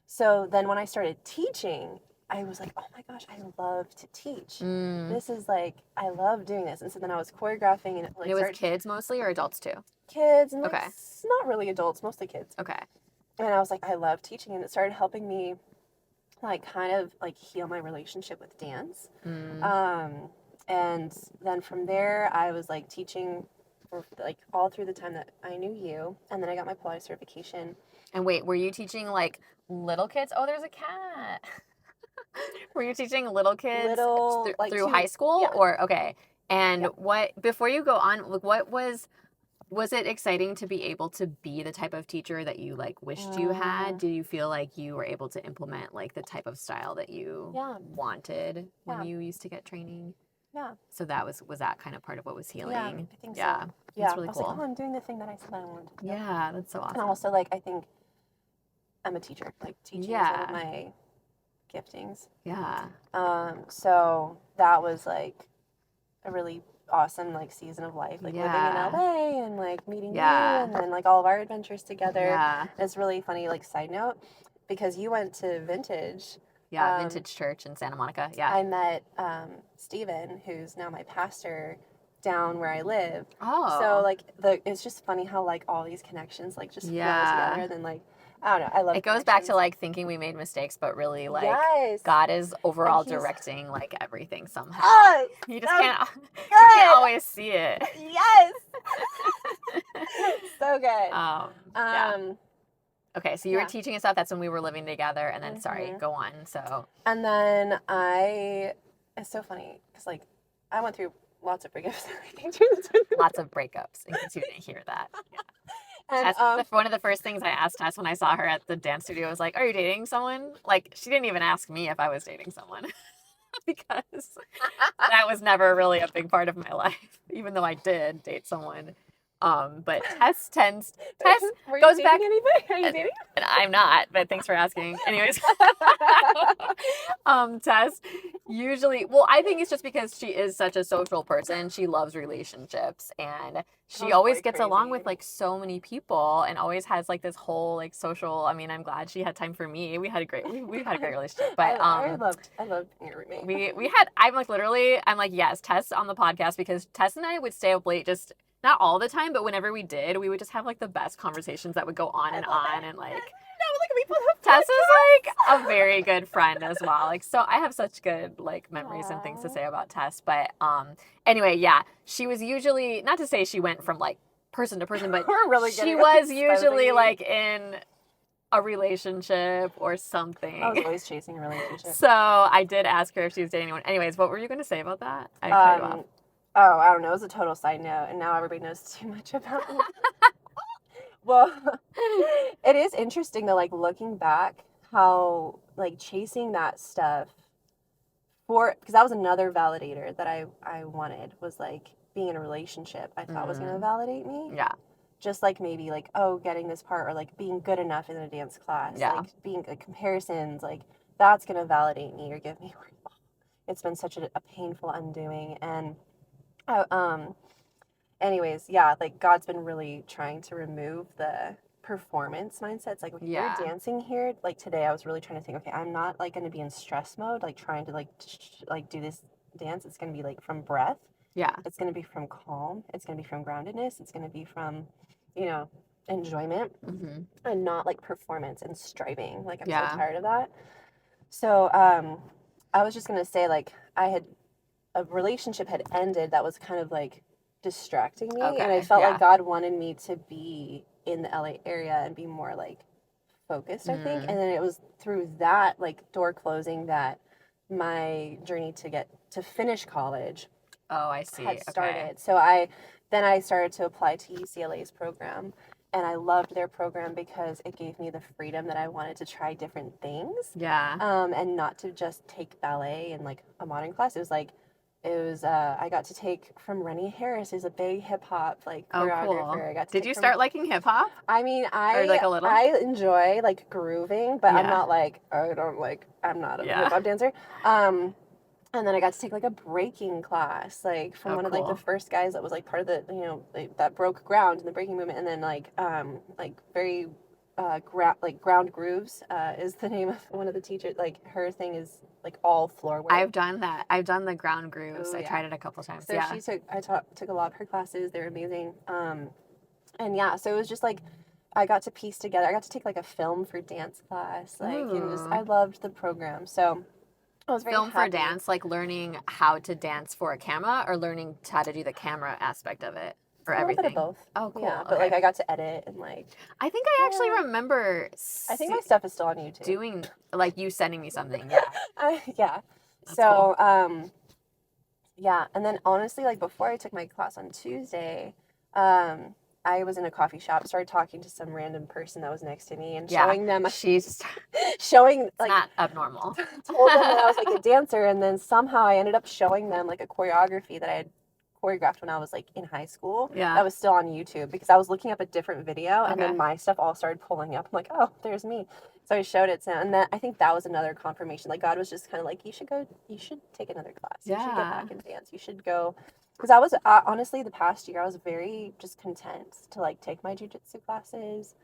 So then when I started teaching, I was like, oh my gosh, I love to teach. This is like, I love doing this. And so then I was choreographing and like And it was kids mostly or adults too? kids and like Okay. not really adults, mostly kids. Okay. And I was like, I love teaching, and it started helping me like kind of like heal my relationship with dance. And then from there I was like teaching for like all through the time that I knew you, and then I got my Pilates certification. And wait, were you teaching like little kids? Oh, there's a cat. Were you teaching little kids Like through high school? Yeah. Or okay. And Yeah. what, before you go on, like what was it exciting to be able to be the type of teacher that you like wished you had? Do you feel like you were able to implement like the type of style that you wanted when you used to get training? Yeah. So that was that kind of part of what was healing? Yeah, I think so. Yeah. Yeah. That's really I was cool. like, oh, I'm doing the thing that I said I wanted to do. Yeah, that's so awesome. And also like I think I'm a teacher. Like teaching is one of my giftings. Yeah. So that was like a really awesome like season of life, like living in LA and like meeting you, and then like all of our adventures together. Yeah. It's really funny, like side note, because you went to Vintage. Yeah, Vintage Church in Santa Monica. Yeah. I met Steven, who's now my pastor down where I live. Oh. So like it's just funny how like all these connections like just flow together, and then like I don't know. I love it. Goes back to like thinking we made mistakes, but really like God is overall directing like everything somehow. You just can't always see it. Yes. So good. Okay, so you were teaching and stuff. That's when we were living together, and then sorry, go on. So. And then it's so funny because like I went through lots of breakups and everything. Lots of breakups, in case you didn't hear that. Yeah. And, one of the first things I asked Tess when I saw her at the dance studio was like, are you dating someone? Like, she didn't even ask me if I was dating someone because that was never really a big part of my life, even though I did date someone. But Tess goes back. Anybody? Are you dating? And I'm not, but thanks for asking. Anyways, Tess usually, well, I think it's just because she is such a social person. She loves relationships, and she always gets along with like so many people, and always has like this whole like social. I mean, I'm glad she had time for me. We had a great relationship. But I loved being a roommate. We had. I'm like yes, Tess on the podcast, because Tess and I would stay up late just. Not all the time, but whenever we did, we would just have like the best conversations that would go on and on, and like Tess is like a very good friend as well. Like, so I have such good like memories and things to say about Tess. But anyway, yeah, she was usually, not to say she went from like person to person, but she was usually like in a relationship or something. I was always chasing a relationship. So I did ask her if she was dating anyone. Anyways, what were you going to say about that? I cut you off. Oh, I don't know. It was a total side note, and now everybody knows too much about me. Well, it is interesting though, like looking back, how like chasing that stuff because that was another validator that I wanted, was like being in a relationship I thought was going to validate me. Yeah. Just like maybe like, oh, getting this part, or like being good enough in a dance class, like being like comparisons, like that's going to validate me or give me, it's been such a painful undoing. And anyways, yeah, like God's been really trying to remove the performance mindsets. Like, when you're dancing here, like today I was really trying to think, okay, I'm not like going to be in stress mode, like trying to like do this dance. It's going to be like from breath. Yeah. It's going to be from calm. It's going to be from groundedness. It's going to be from, you know, enjoyment, and not like performance and striving. Like, I'm so tired of that. So I was just going to say, like, a relationship had ended that was kind of like distracting me, and I felt like God wanted me to be in the LA area and be more like focused, I think. And then it was through that like door closing that my journey to finish college had started. So I started to apply to UCLA's program, and I loved their program because it gave me the freedom that I wanted to try different things. And not to just take ballet and like a modern class. I got to take from Rennie Harris, who's a big hip hop like choreographer. Cool. I got to Did you start liking hip hop? I mean, or like a little? I enjoy like grooving, but I'm not like, I'm not a hip hop dancer. And then I got to take like a breaking class, like from one of like the first guys that was like part of the, like, that broke ground in the breaking movement. And then like very ground grooves is the name of one of the teachers. Like, her thing is like all floor work. I've done that. I've done the ground grooves. I tried it a couple times. So I took a lot of her classes. They're amazing. And yeah, so it was just like I got to piece together. I got to take like a film for dance class, like, and just I loved the program. So I was very film happy. for dance, like learning how to dance for a camera, or learning how to do the camera aspect of it, or everything. A little bit of both. Oh, cool. Yeah, but like I got to edit and like. I think I actually remember. I think my stuff is still on YouTube. Doing like you sending me something. Yeah. Yeah. That's so cool. Yeah, and then honestly, like before I took my class on Tuesday, I was in a coffee shop, started talking to some random person that was next to me, and showing them showing like not abnormal. Told them that I was like a dancer, and then somehow I ended up showing them like a choreography that I had choreographed when I was like in high school. That was still on YouTube, because I was looking up a different video, and then my stuff all started pulling up. I'm like, oh, there's me. So I showed it to him, and then I think that was another confirmation. Like, God was just kind of like, you should take another class. You should get back and dance. You should go. Because I was, honestly, the past year, I was very just content to like take my jujitsu classes.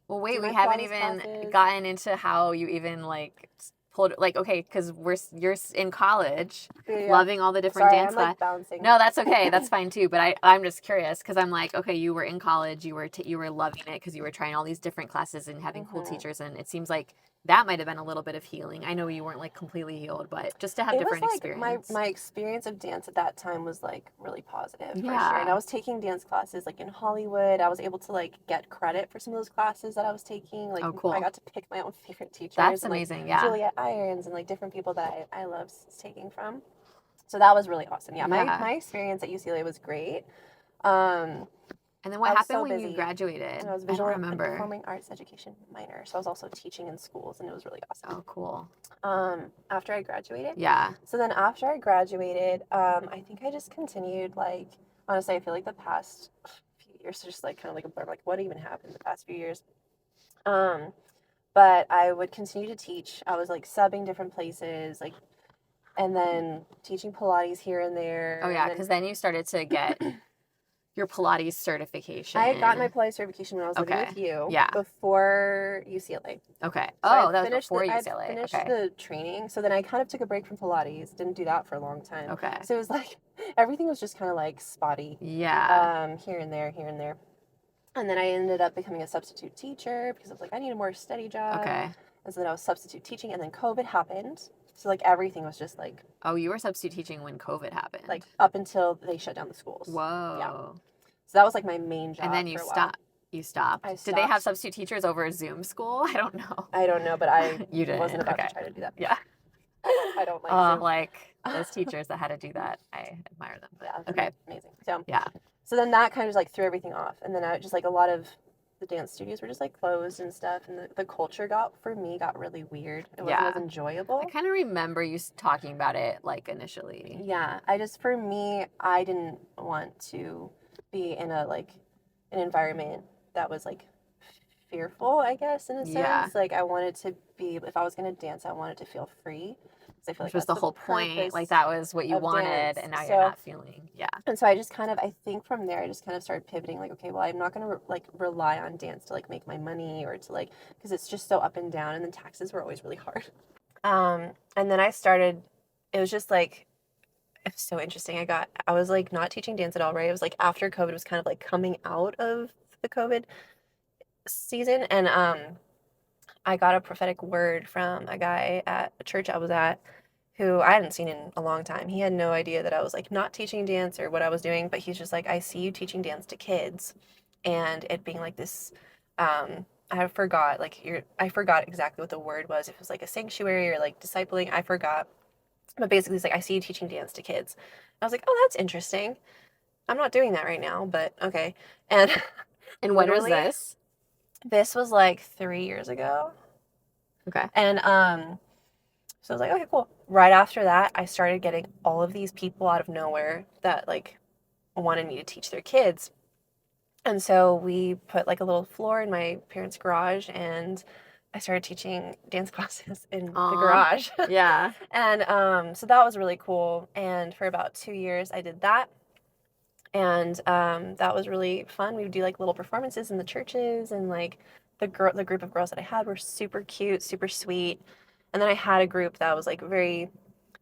Well, wait, we haven't even gotten into how you even like pulled, like, okay, because you're in college, loving all the different dance classes. Bouncing. No, that's okay. That's fine too. But I'm just curious, because I'm like, okay, you were in college, you were loving it because you were trying all these different classes and having cool teachers, and it seems like that might have been a little bit of healing. I know you weren't like completely healed, but just to have different experience. My experience of dance at that time was like really positive, for sure. And I was taking dance classes like in Hollywood. I was able to like get credit for some of those classes that I was taking. Like, cool. I got to pick my own favorite teachers. That's amazing. Like, Juliet Irons and like different people that I loved taking from. So that was really awesome. Yeah, my experience at UCLA was great. And then what happened when you graduated? And I was visual and performing arts education minor. So I was also teaching in schools, and it was really awesome. Oh, cool. After I graduated. Yeah. So then after I graduated, I think I just continued, like, honestly, I feel like the past few years are just like kind of like a blur. Like, what even happened the past few years? But I would continue to teach. I was like subbing different places, like, and then teaching Pilates here and there. Oh yeah, because then you started to get your Pilates certification. I had gotten my Pilates certification when I was living with you. Yeah. Before UCLA. Okay. So that was before UCLA. I finished the training. So then I kind of took a break from Pilates. Didn't do that for a long time. Okay. So it was like, everything was just kind of like spotty. Yeah. Here and there. And then I ended up becoming a substitute teacher because I was like, I need a more steady job. Okay. And so then I was substitute teaching, and then COVID happened. So like everything was just like. Oh, you were substitute teaching when COVID happened. Like up until they shut down the schools. Whoa. Yeah. So that was like my main job. And then you stopped. You stopped. Did they have substitute teachers over Zoom school? I don't know. I don't know, but I you didn't. Wasn't about to try to do that. Yeah. I don't like Zoom. Like those teachers that had to do that. I admire them. But, yeah. Okay. Amazing. So yeah. So then that kind of just like threw everything off, and then I just like a lot of the dance studios were just like closed and stuff, and the culture for me got really weird. It wasn't Yeah. as enjoyable. I kind of remember you talking about it like initially. Yeah, for me, I didn't want to be in an environment that was like fearful, I guess, in a Yeah. sense. Like I wanted to be, if I was gonna dance, I wanted to feel free. Because I feel Which like was that's the whole point. purpose Like that was what you of wanted, dance. and now you're So, not feeling. Yeah. and so I just kind of, I think from there, I just kind of started pivoting. Like, okay, well, I'm not gonna rely on dance to like make my money or to like, because it's just so up and down, and then taxes were always really hard. And then I started. It was just like, it was so interesting. I was like not teaching dance at all, right? It was like after COVID was kind of like coming out of the COVID season, and I got a prophetic word from a guy at a church I was at who I hadn't seen in a long time. He had no idea that I was like not teaching dance or what I was doing, but he's just like, I see you teaching dance to kids, and it being like this. I forgot exactly what the word was. If it was like a sanctuary or like discipling, I forgot. But basically, it's like, I see you teaching dance to kids. I was like, oh, that's interesting. I'm not doing that right now, but okay. And And when was literally, this was like 3 years ago. Okay. And so I was like, okay, cool. Right after that, I started getting all of these people out of nowhere that like wanted me to teach their kids. And so we put like a little floor in my parents' garage, and I started teaching dance classes in the garage. Yeah. And so that was really cool. And for about 2 years, I did that. And that was really fun. We would do like little performances in the churches, and like the group of girls that I had were super cute, super sweet. And then I had a group that was like very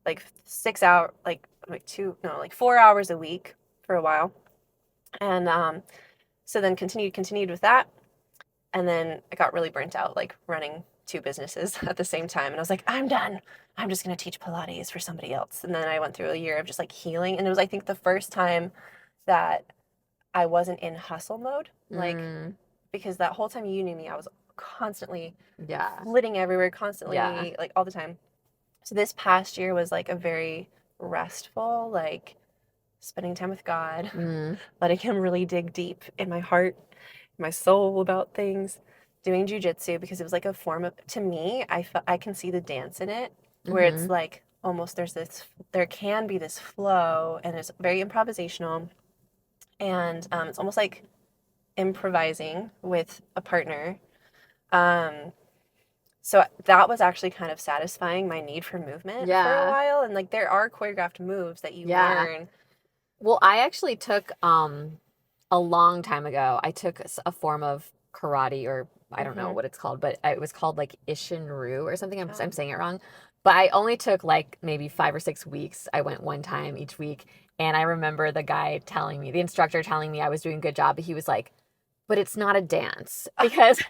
like 6 hour like 4 hours a week for a while. And so then continued with that. And then I got really burnt out like running two businesses at the same time. And I was like, I'm done. I'm just going to teach Pilates for somebody else. And then I went through a year of just like healing. And it was, I think, the first time that I wasn't in hustle mode. Like, because that whole time you knew me, I was constantly flitting everywhere, constantly, like all the time. So this past year was like a very restful, like spending time with God, letting Him really dig deep in my heart, my soul about things, doing jujitsu, because it was like a form of, to me, I can see the dance in it, where it's like almost there can be this flow, and it's very improvisational, and it's almost like improvising with a partner. So that was actually kind of satisfying my need for movement for a while, and like there are choreographed moves that you learn. Well, I actually took a long time ago, I took a form of karate, or I don't know what it's called, but it was called like Ishinru or something. I'm saying it wrong. But I only took like maybe 5 or 6 weeks. I went one time each week. And I remember the instructor telling me I was doing a good job. But he was like, but it's not a dance, because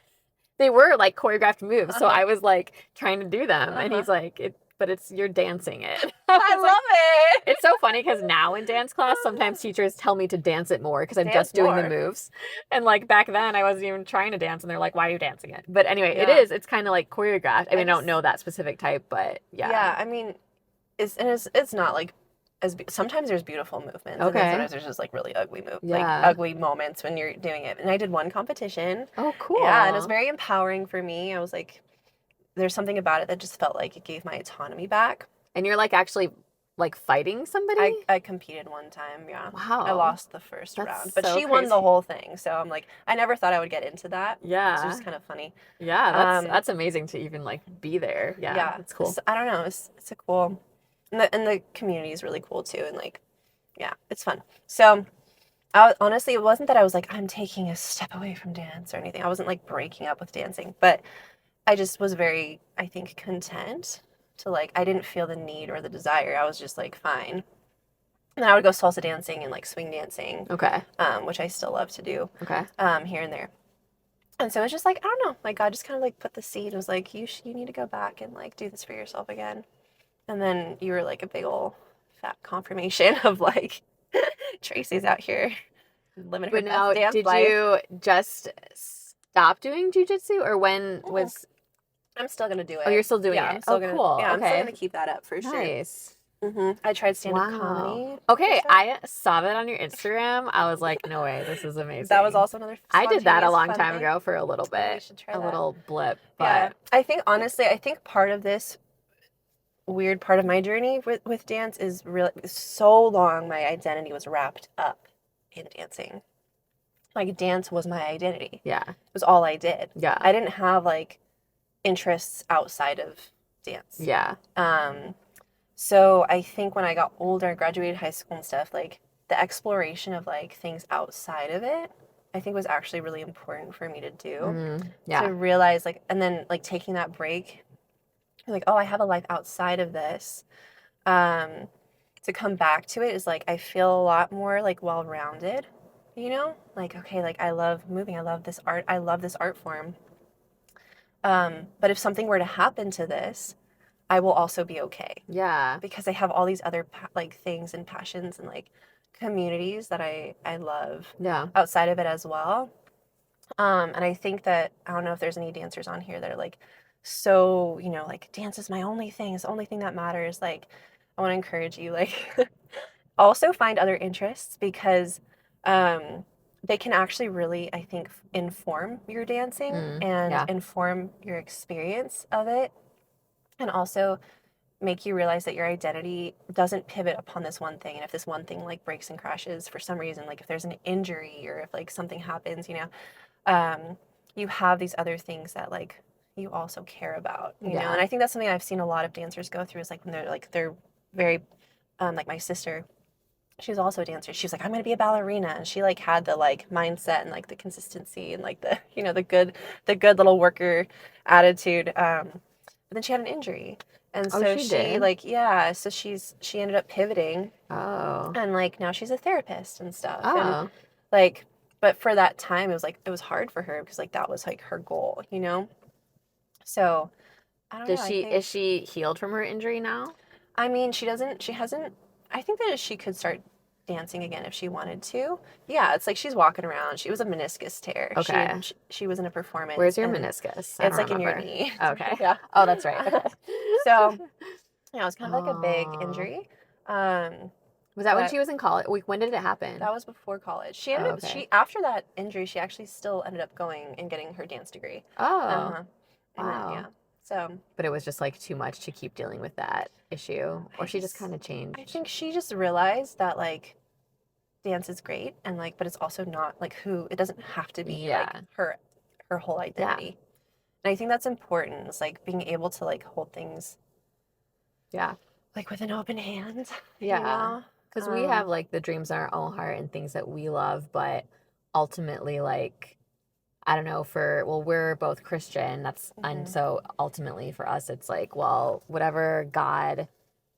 they were like choreographed moves. So I was like trying to do them. And he's like, you're dancing it. I love it. It's so funny because now in dance class, sometimes teachers tell me to dance it more because I'm just doing the moves. And like back then, I wasn't even trying to dance, and they're like, "Why are you dancing it?" But anyway, it's kind of like choreographed. I mean, I don't know that specific type, but yeah. Yeah, I mean, it's not like sometimes there's beautiful movements, and then sometimes there's just like really ugly like ugly moments when you're doing it. And I did one competition. Oh, cool. Yeah, and it was very empowering for me. I was like, there's something about it that just felt like it gave my autonomy back. And you're like actually like fighting somebody? I competed one time, yeah. Wow. I lost the first round, but so she won the whole thing. So I'm like, I never thought I would get into that. Yeah. It's just kind of funny. Yeah, that's amazing to even like be there. Yeah, it's cool. So, I don't know, it's a cool, and the community is really cool too, and like, yeah, it's fun. So honestly, it wasn't that I was like, I'm taking a step away from dance or anything. I wasn't like breaking up with dancing, but I just was very, I think, content to like, I didn't feel the need or the desire. I was just like, fine. And then I would go salsa dancing and like swing dancing. Okay. Which I still love to do. Okay. Here and there. And so it's just like, I don't know, like God just kind of like put the seed and was like, you need to go back and like do this for yourself again. And then you were like a big old fat confirmation of like, Tracy's out here living her best dance life. Did you just stop doing jujitsu, or when was? I'm still gonna do it. Oh, you're still doing it. I'm still gonna, cool. Yeah, okay. I'm still gonna keep that up for sure. Nice. I tried stand-up Wow. comedy. Okay, I saw that on your Instagram. I was like, no way, this is That was amazing. also another I did that a spontaneous long fun time thing. ago for a little Oh, you bit, should try a that. little blip, Yeah. but I think, honestly, I think part of this weird part of my journey with dance is really so long my identity was wrapped up in dancing. Like, dance was my identity. yeah, It was all I did. yeah, I didn't have, like, interests outside of dance. yeah, So I think when I got older, graduated high school and stuff, like the exploration of like things outside of it, I think was actually really important for me to do. To yeah, realize like, and then like taking that break, like, oh, I have a life outside of this. Um, to come back to it is like I feel a lot more like well-rounded, you know? Like, okay, like I love moving, I love this art, I love this art form. But if something were to happen to this, I will also be okay yeah, because I have all these other like things and passions and like communities that I love yeah. outside of it as well. And I think that I don't know if there's any dancers on here that are like so, you know, like dance is my only thing, it's the only thing that matters. Like I want to encourage you like also find other interests because um they can actually really, I think, inform your dancing and Yeah, inform your experience of it and also make you realize that your identity doesn't pivot upon this one thing. And if this one thing like breaks and crashes for some reason, like if there's an injury or if like something happens, you know, you have these other things that like you also care about, you know. yeah. And I think that's something I've seen a lot of dancers go through is like when they're very like my sister, she's also a dancer. She's like, I'm gonna be a ballerina, and she like had the like mindset and like the consistency and like the you know the good little worker attitude. But then she had an injury, and Oh, so she she did. like yeah, so she ended up pivoting, Oh, and like now she's a therapist and stuff, and oh. like but for that time it was like it was hard for her because like that was like her goal, you know. So I don't know. I think Is she healed from her injury now? I mean, she hasn't, I think that she could start dancing again if she wanted to. Yeah, it's like she's walking around. She was a meniscus tear. Okay. She was in a performance Where's your and meniscus? I it's don't like in your remember. knee. Okay. Yeah. Oh, that's right. Okay. So, yeah, it was kind of like a big Oh. injury. Um, Was that when but she was in college? When did it happen? that was before college. She ended Oh, up, okay. after that injury, she actually still ended up going and getting her dance degree. Oh, Uh-huh. And then, yeah. wow. So, But it was just like too much to keep dealing with that issue, or she just kind of I changed. think she just realized that like dance is great and like but it's also not like who it doesn't have to be like Yeah. her whole Yeah. identity. And I think that's important. It's like being able to like hold things Yeah. like with an open hand, you Yeah. know? Because we have like the dreams in our own heart and things that we love, but ultimately, like, I don't know, well, we're both Christian. And Mhm. so ultimately for us, it's like, well, whatever God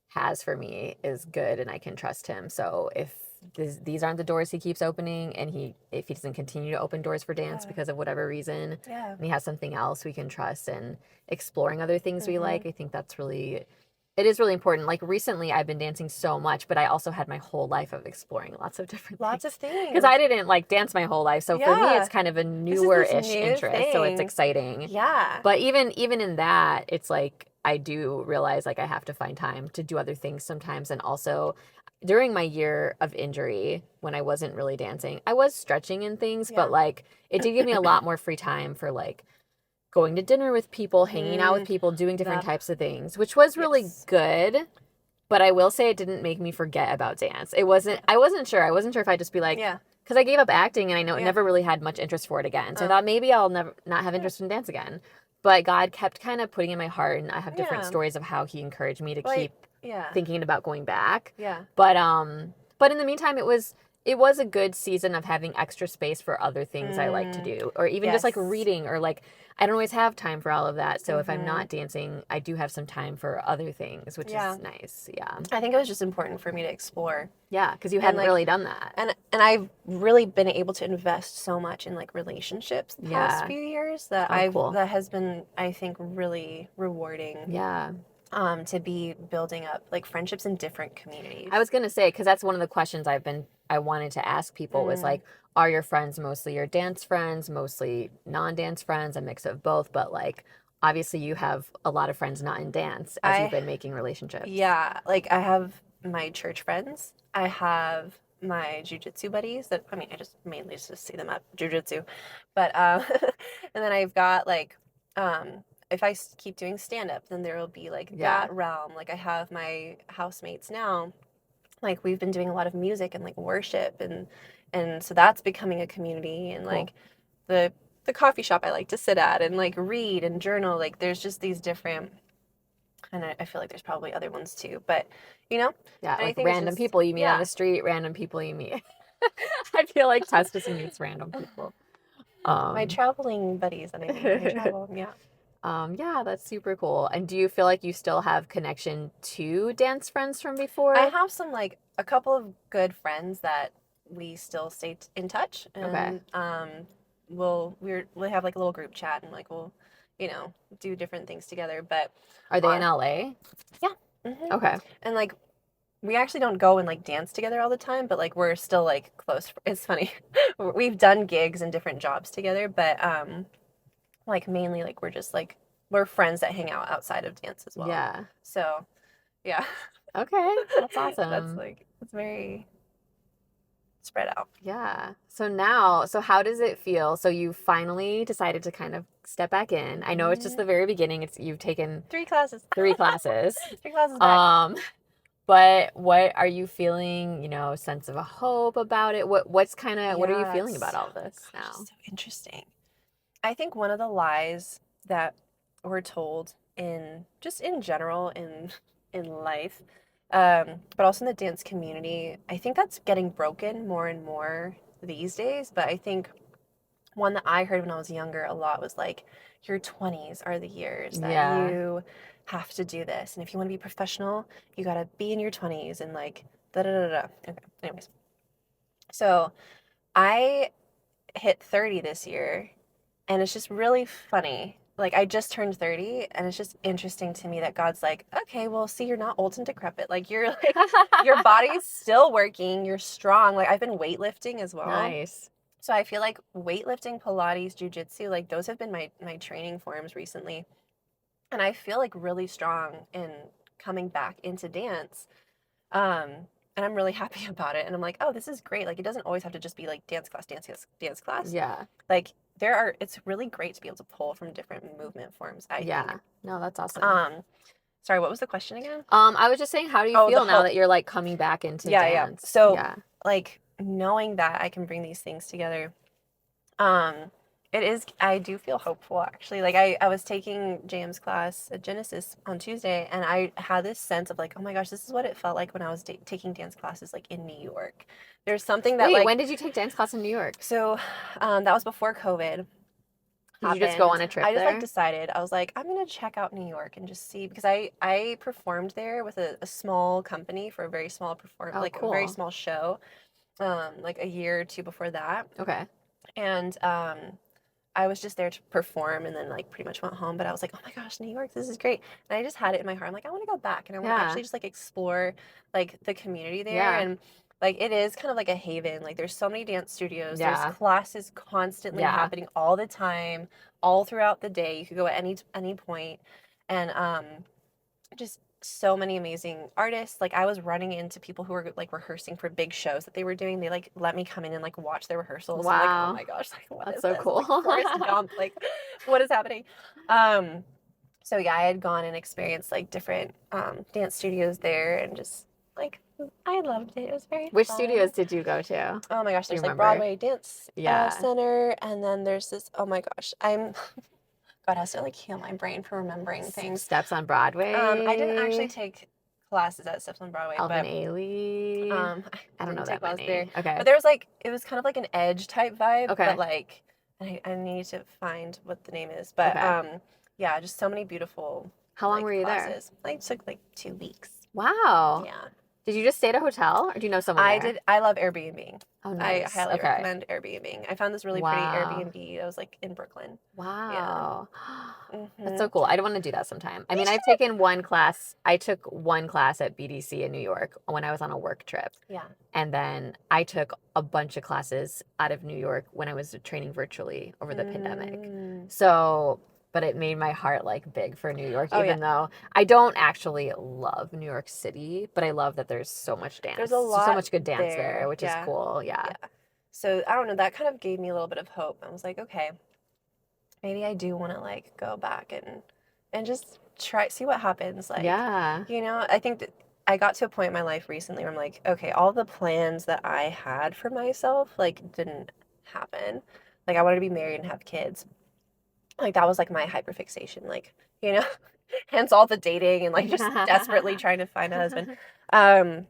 has for me is good and I can trust him. So if these aren't the doors he keeps opening and if he doesn't continue to open doors for dance Yeah. because of whatever reason, Yeah. and he has something else we can trust and exploring other things we Mhm. like, I think it is really important. Like recently I've been dancing so much, but I also had my whole life of exploring lots of different Lots of things. Because I things. didn't like dance my whole life. So for me Yeah. it's kind of a This is this newer-ish new interest. So it's thing. exciting. Yeah. But even in that, it's like I do realize like I have to find time to do other things sometimes. And also during my year of injury, when I wasn't really dancing, I was stretching and things, Yeah. but like it did give me a lot more free time for like going to dinner with people, hanging out with people, doing different That types of things, which was really yes. good. But I will say it didn't make me forget about dance. It wasn't, I wasn't sure. I wasn't sure if I'd just be like, Yeah. because I gave up acting and I know Yeah. never really had much interest for it again. So I Oh. thought maybe I'll never not have interest in dance again. But God kept kind of putting in my heart, and I have different Yeah. stories of how He encouraged me to Like keep yeah. thinking about going back. Yeah. But in the meantime, it was a good season of having extra space for other things I like to do, or even just like Yes. reading, or like I don't always have time for all of that. So if I'm Mhm. not dancing, I do have some time for other things, which Yeah. is nice. Yeah. I think it was just important for me to explore. Yeah, because you And hadn't like really done that. and I've really been able to invest so much in like relationships the past Yeah. few years that Oh, cool. that has been I think really rewarding Yeah. to be building up like friendships in different communities. I was gonna say, because that's one of the questions I wanted to ask people was like, are your friends mostly your dance friends, mostly non-dance friends, a mix of both, but like, obviously you have a lot of friends not in dance as you've I been making relationships. Yeah, like I have my church friends. I have my jujitsu buddies that, I mean, I just mainly just see them at jujitsu. But and then I've got like if I keep doing stand up, then there will be like Yeah. that realm. Like I have my housemates now. Like we've been doing a lot of music and like worship, and so that's becoming a community, and Cool. like the coffee shop I like to sit at and like read and journal. Like there's just these different, and I feel like there's probably other ones too, but you know, Yeah, and I like think it's random just, people you meet on yeah, the street, random people you meet. I feel like Tess just meets random people. my Um, traveling buddies that I meet when I travel. Yeah, yeah, that's super cool. And do you feel like you still have connection to dance friends from I before? have some like a couple of good friends that we still stay in touch, Okay. and we have like a little group chat, and like we'll, you know, do different things together. But Are they in on LA? yeah, Okay. and like we actually don't go and like dance together all the time, but like we're still like close. It's funny. We've done gigs and different jobs together, but like mainly like we're just like we're friends that hang out outside of dance as well. Yeah. So, yeah. Okay. That's That's awesome. like it's very spread out. Yeah. So now, so how does it feel? So you finally decided to kind of step back in. I know it's just Mm, the very beginning. It's you've taken 3 classes. 3 classes. 3 classes back. Um, but what are you feeling, sense of a hope about it? What are you Yeah, feeling about it's all this gosh, now? it's so interesting. I think one of the lies that we're told in just in general in life, but also in the dance community, I think that's getting broken more and more these days. But I think one that I heard when I was younger a lot was like, your 20s are the years that Yeah. you have to do this. And if you want to be professional, you got to be in your 20s and like da da da da. Okay. Anyways, so I hit 30 this year, and it's just really funny. Like I just turned 30, and it's just interesting to me that God's like, okay, well, see, you're not old and decrepit. Like you're like your body's still working, you're strong. Like I've been weightlifting as well. Nice. So I feel like weightlifting, Pilates, jujitsu, like those have been my training forms recently. And I feel like really strong in coming back into dance. Um, and I'm really happy about it. And I'm like, oh, this is great. Like it doesn't always have to just be like dance class, dance class, dance class. Yeah. Like it's really great to be able to pull from different movement forms, I think. Yeah. No, that's awesome. Um, sorry, what was the question again? I was just saying, how do you Oh, the feel now hope. that you're like coming back into Yeah, yeah. dance? So Yeah. like knowing that I can bring these things together, um, I do feel hopeful actually. Like I was taking James class at Genesis on Tuesday, and I had this sense of like, oh my gosh, this is what it felt like when I was taking dance classes like in New York. There's something that Wait, like, when did you take dance class in New York? so that was before COVID Did you just go on happened. a trip I just like there? decided I was like, I'm gonna check out New York and just see, because I performed there with a small company for a very small Oh, like a very cool. small show, like a year or two before that, Okay. and I was just there to perform and then like pretty much went home. But I was like, oh my gosh, New York, this is great. And I just had it in my heart. I'm like, I want to go back, and I want to Yeah. actually just like explore like the community there. Yeah. And like it is kind of like a haven. Like there's so many dance studios. There's Yeah. classes constantly Yeah. happening all the time, all throughout the day. You could go at any point. And just so many amazing artists. Like I was running into people who were like rehearsing for big shows that they were doing. They like let me come in and like watch their rehearsals. I'm like, oh Wow. my gosh, like what That's is so this? cool. Like Forrest Gump, like what is happening? Um, so yeah, I had gone and experienced like different dance studios there, and just like I loved it. It was very Which fun. studios did you go to? Oh my gosh, Do you there's like remember? Broadway Dance Yeah. Center, and then there's this. Oh my gosh, God has to like heal my brain for remembering things. Steps on I didn't actually Broadway. take classes at Steps on Broadway, Alvin but Ailey. I I don't didn't know take that classes there. many. Okay. But there was like it was kind of like an edge type vibe, but Okay. like I need to find what the name is. But Okay. yeah, just so many beautiful How long were like you there? classes. I took like 2 weeks. Wow. Yeah. Did you just stay at a hotel or do you know someone there? I love Airbnb. Oh, I nice. highly Okay. recommend Airbnb. I found this really pretty Wow. Airbnb. It was like in Brooklyn. Yeah. Wow. That's so Mhm. cool. I'd want to do that sometime. I You mean, I've should. taken one class. I took one class at BDC in New York when I was on a work trip. Yeah. And then I took a bunch of classes out of New York when I was training virtually over the pandemic. Mm. So but it made my heart like big for New York, Oh yeah. even though I don't actually love New York City, but I love that there's so much There's dance. a So lot much good dance there, there. which is Yeah. cool. Yeah. Yeah. So I don't know, that kind of gave me a little bit of hope. I was like, okay, maybe I do want to like go back and just try see what happens. Like, Yeah. I think that I got to a point in my life recently where I'm like, okay, all the plans that I had for myself like didn't happen. Like I wanted to be married and have kids. Like that was like my hyperfixation. Like, you know, hence all the dating and like just desperately trying to find a husband. Um,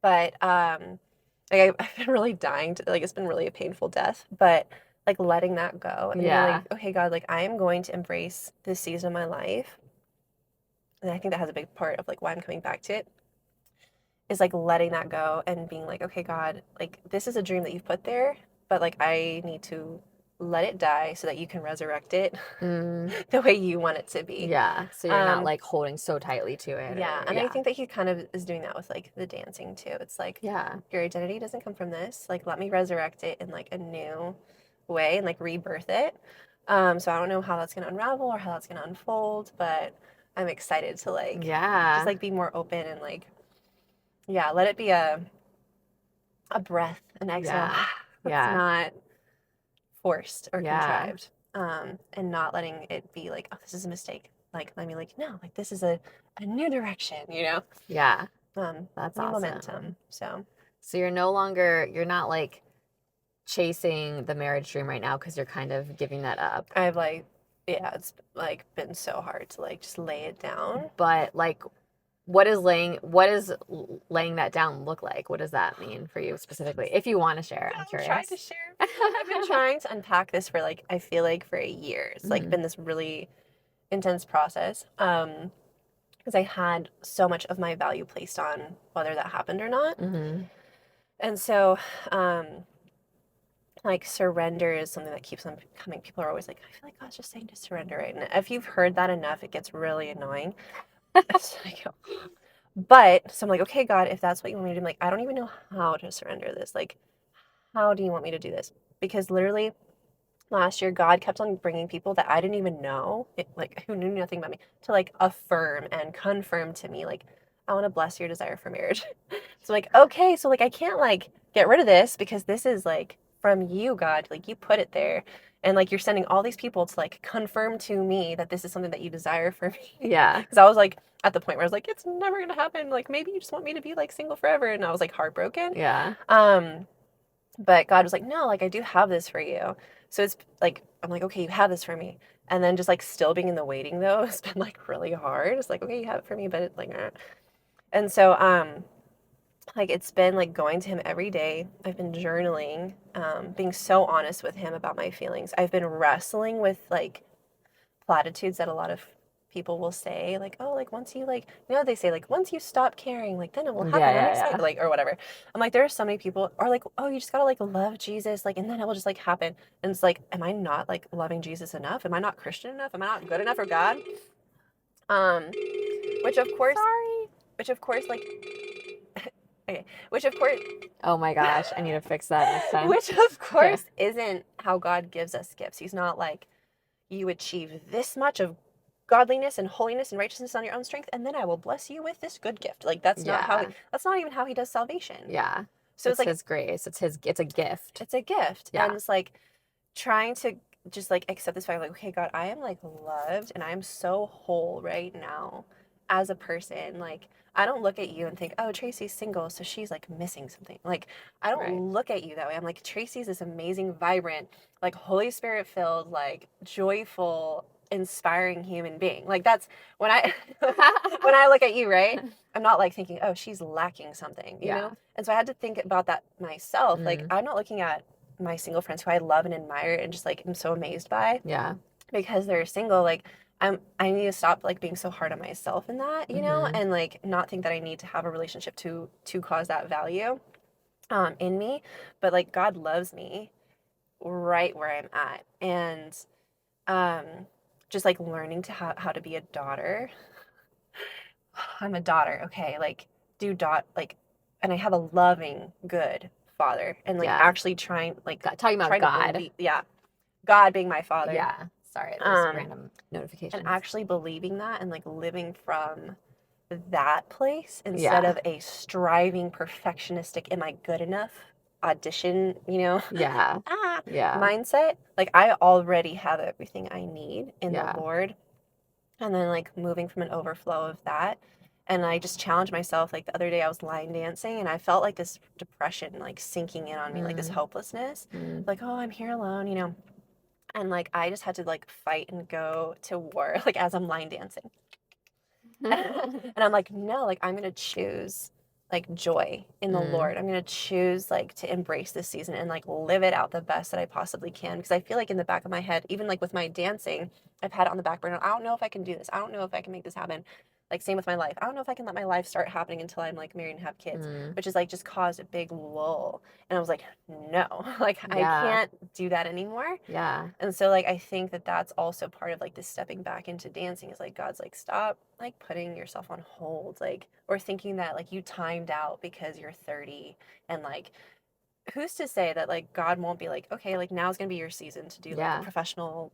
but like I've been really dying to like it's been really a painful death, but like letting that go and being like, Yeah. okay, God, like I am going to embrace this season of my life. And I think that has a big part of like why I'm coming back to it is like letting that go and being like, okay, God, like this is a dream that you've put there, but like I need to let it die so that you can resurrect it Mm, the way you want it to be. yeah. So you're not Um, like holding so tightly to it yeah, or and I yeah. think that he kind of is doing that with like the dancing too. It's like Yeah. your identity doesn't come from this. Like let me resurrect it in like a new way and like rebirth it. So I don't know how that's gonna unravel or how that's gonna unfold, but I'm excited to like just Yeah. like be more open and like yeah, let it be a breath, an exhale. Yeah. That's Yeah. not forced or Yeah. contrived. And not letting it be like, oh, this is a mistake. Like, let me like, no, like this is a new direction, Yeah. Um, That's new awesome. momentum. So So you're not like chasing the marriage dream right now because you're kind of giving that up. I've like, yeah, it's like been so hard to like just lay it down. But like laying that down look like? What does that mean for you specifically? If you want to share, I'm I'm trying to curious. share. I've been trying to unpack this for like, I feel like for a year. It's like Hmm. been this really intense process. Because I had so much of my value placed on whether that happened or not. Hmm. And so, um, like surrender is something that keeps on coming. People are always like, I feel like God's just saying to surrender, right? And if you've heard that enough, it gets really annoying. It's like, but so I'm like, okay, God, if that's what you want me to do, I'm like, I don't even know how to surrender this. Like, how do you want me to do this? Because literally last year, God kept on bringing people that I didn't even know, like who knew nothing about me, to like affirm and confirm to me, like, I want to bless your desire for marriage. So like, okay, so like I can't like get rid of this because this is like from you, God. Like you put it there. And like you're sending all these people to like confirm to me that this is something that you desire for me. Yeah. Because I was like at the point where I was like, it's never gonna happen. Like maybe you just want me to be like single forever. And I was like heartbroken. Yeah. But God was like, no, like I do have this for you. So it's like I'm like, okay, you have this for me. And then just like still being in the waiting though, it's been like really hard. It's like, okay, you have it for me, but it's like, and so like it's been like going to him every day. I've been journaling, being so honest with him about my feelings. I've been wrestling with like platitudes that a lot of people will say, like, oh, like once you like, they say like once you stop caring, like then it will Yeah, happen yeah, unexpected, yeah. like or whatever. I'm like, there are so many people are like, oh, you just gotta like love Jesus, like, and then it will just like happen. And it's like, am I not like loving Jesus enough? Am I not Christian enough? Am I not good enough for God? Um, which of course, Sorry. which of course, like, okay, which of course, Oh my gosh, I need to fix that next time. which of Okay. course isn't how God gives us gifts. He's not like you achieve this much of godliness and holiness and righteousness on your own strength, and then I will bless you with this good gift. Like Yeah. that's not even how he does salvation. Yeah. So it's It's like his grace. It's a gift. it's a gift. Yeah. And it's like trying to just like accept this fact, like, okay, God, I am like loved and I'm so whole right now as a person. Like, I don't look at you and think, oh, Tracy's single, so she's like missing something. Like, I don't Right. look at you that way. I'm like, Tracy's this amazing, vibrant, like Holy Spirit filled, like joyful, inspiring human being. Like that's when I when I look at you, right? I'm not like thinking, oh, she's lacking something. Yeah. And so I had to think about that myself. Like, Mm. I'm not looking at my single friends who I love and admire and just like am so amazed by Yeah. because they're single. Like I need to stop like being so hard on myself in that, Hmm. and like not think that I need to have a relationship to cause that value in me. But like God loves me right where I'm at. And um just like learning to how to be a daughter. I'm a daughter, okay, like do dot like and I have a loving, good father and like Yeah. actually trying like Talking about trying to God. believe, yeah, God being my father. Yeah. Sorry, there's random notifications. And actually believing that and like living from that place instead Yeah. of a striving perfectionistic, am I good enough audition, Yeah. Yeah. mindset. Like I already have everything I need in the Yeah. Lord. And then like moving from an overflow of that. And I just challenged myself. Like the other day I was line dancing and I felt like this depression like sinking in on me, like this hopelessness. Like, oh, I'm here alone. And like I just had to like fight and go to war, like as I'm line dancing. And I'm like, no, like I'm gonna choose like joy in the Lord. I'm gonna choose like to embrace this season and like live it out the best that I possibly can. Because I feel like in the back of my head, even like with my dancing, I've had it on the back burner. I don't know if I can do this. I don't know if I can make this happen. Like same with my life. I don't know if I can let my life start happening until I'm like married and have kids, which is like just caused a big lull. And I was like, no, like I can't do that anymore. Yeah. And so like I think that that's also part of like this stepping back into dancing is like God's like stop like putting yourself on hold, like, or thinking that like you timed out because you're 30 and like who's to say that like God won't be like, okay, like now's gonna be your season to do like a professional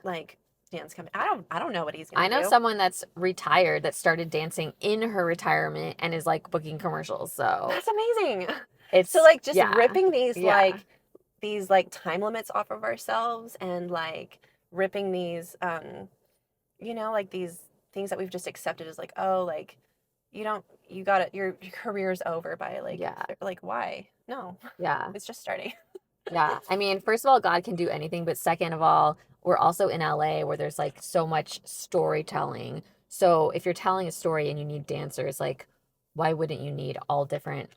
like dance company. I don't know what he's gonna do. I know someone that's retired that started dancing in her retirement and is like booking commercials. So that's amazing. It's so like just ripping these like time limits off of ourselves and like ripping these like these things that we've just accepted as like, oh, like you got it, your career's over by like like why? No. Yeah. It's just starting. Yeah. I mean, first of all, God can do anything, but second of all, we're also in LA where there's like so much storytelling. So if you're telling a story and you need dancers, like why wouldn't you need all different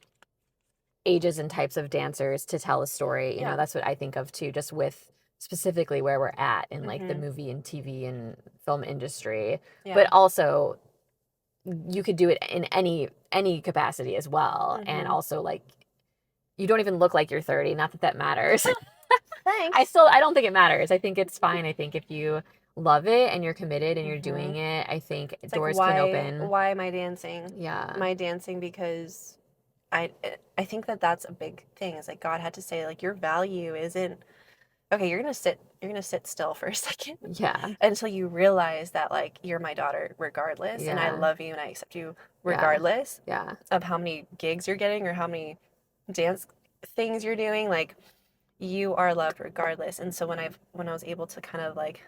ages and types of dancers to tell a story? You know, that's what I think of too, just with specifically where we're at in like the movie and TV and film industry. But also you could do it in any capacity as well. And also like you don't even look like you're 30, not that that matters. Thanks. I don't think it matters. I think it's fine. I think if you love it and you're committed and you're doing it, I think it's doors like, can open. Why am I dancing? Yeah. Am I dancing because I think that that's a big thing. Is like God had to say like your value isn't okay. You're gonna sit still for a second. Yeah. Until you realize that like you're my daughter regardless, and I love you and I accept you regardless. Yeah. Of how many gigs you're getting or how many dance things you're doing. Like you are loved regardless. And so when I was able to kind of like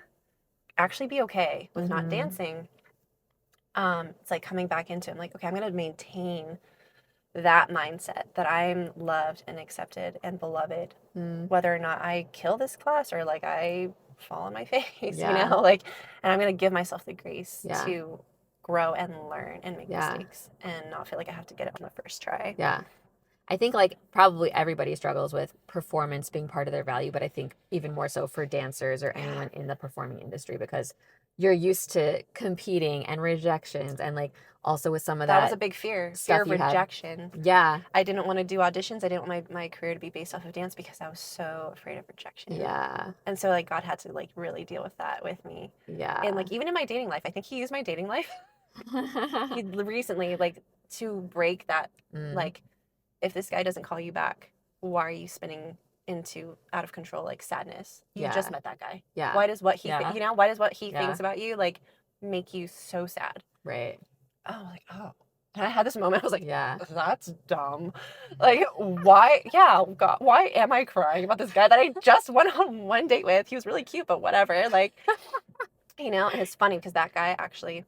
actually be okay with not dancing, it's like coming back into it. I'm like, okay, I'm gonna maintain that mindset that I'm loved and accepted and beloved, whether or not I kill this class or like I fall on my face, like, and I'm gonna give myself the grace to grow and learn and make mistakes and not feel like I have to get it on the first try. Yeah. I think like probably everybody struggles with performance being part of their value, but I think even more so for dancers or anyone in the performing industry because you're used to competing and rejections and like also with some of that was a big fear of rejection. Yeah. I didn't want to do auditions. I didn't want my career to be based off of dance because I was so afraid of rejection. Yeah. And so like God had to like really deal with that with me. Yeah. And like even in my dating life, I think he used my dating life. He recently like to break that like if this guy doesn't call you back, why are you spinning into out of control like sadness? You just met that guy. Yeah. Why does what he why does what he thinks about you like make you so sad? Right. Oh, like, oh. And I had this moment, I was like, yeah, that's dumb. Like, why? Yeah, God, why am I crying about this guy that I just went on one date with? He was really cute, but whatever. Like, and it's funny because that guy actually,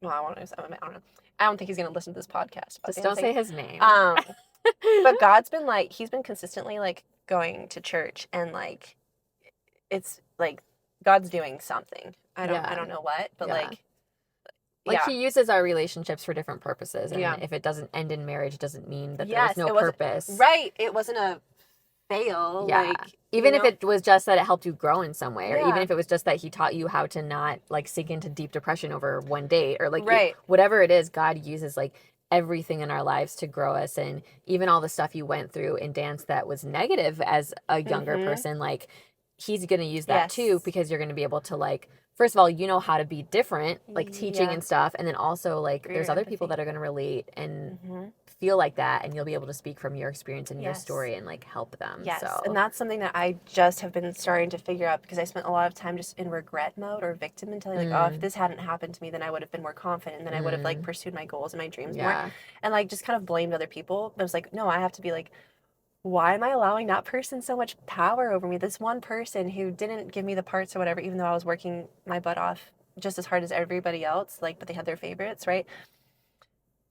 well, I don't know. I don't think he's going to listen to this podcast. Just don't say his name. But God's been like, he's been consistently like going to church and like, it's like God's doing something. I don't know what, but like he uses our relationships for different purposes. And if it doesn't end in marriage, it doesn't mean that there was no purpose. Right. It wasn't a fail. Yeah. Like, even if it was just that it helped you grow in some way, or even if it was just that he taught you how to not like sink into deep depression over one date, or like whatever it is, God uses like everything in our lives to grow us. And even all the stuff you went through in dance that was negative as a younger person, like he's going to use that too, because you're going to be able to like, first of all, you know how to be different, like teaching and stuff. And then also like there's other people that are going to relate and feel like that, and you'll be able to speak from your experience and your story and like help them. So. And that's something that I just have been starting to figure out, because I spent a lot of time just in regret mode or victim mentality. Like, oh, if this hadn't happened to me, then I would have been more confident, and then I would have like pursued my goals and my dreams more, and like just kind of blamed other people. But I was like, no, I have to be like, why am I allowing that person so much power over me? This one person who didn't give me the parts or whatever, even though I was working my butt off just as hard as everybody else, like, but they had their favorites, right?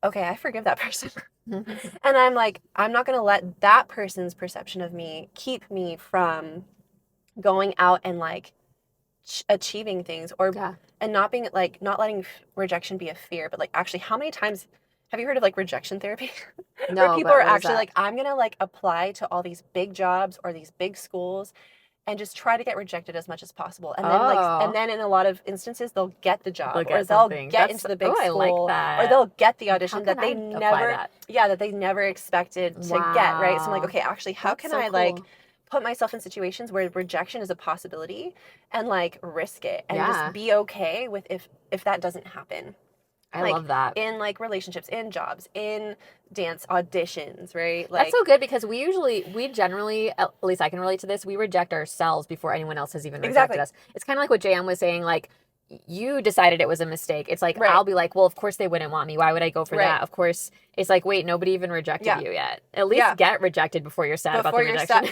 Okay, I forgive that person. And I'm like, I'm not going to let that person's perception of me keep me from going out and like achieving things, or and not being like, not letting rejection be a fear, but like, actually, how many times have you heard of like rejection therapy? No, where people are actually like, I'm gonna like apply to all these big jobs or these big schools and just try to get rejected as much as possible, and then like, and then in a lot of instances they'll get the job, or they'll get into the big school, I like that. or they'll get the audition that they never that they never expected to get, right? So I'm like, okay, actually, how can I like put myself in situations where rejection is a possibility and like risk it and just be okay with if that doesn't happen. I love that. In like relationships, in jobs, in dance auditions, right? Like, that's so good, because we generally, at least I can relate to this, we reject ourselves before anyone else has even rejected us. It's kind of like what JM was saying, like, you decided it was a mistake. It's like, I'll be like, well, of course they wouldn't want me. Why would I go for that? Of course. It's like, wait, nobody even rejected you yet. At least get rejected before you're sad about the rejection.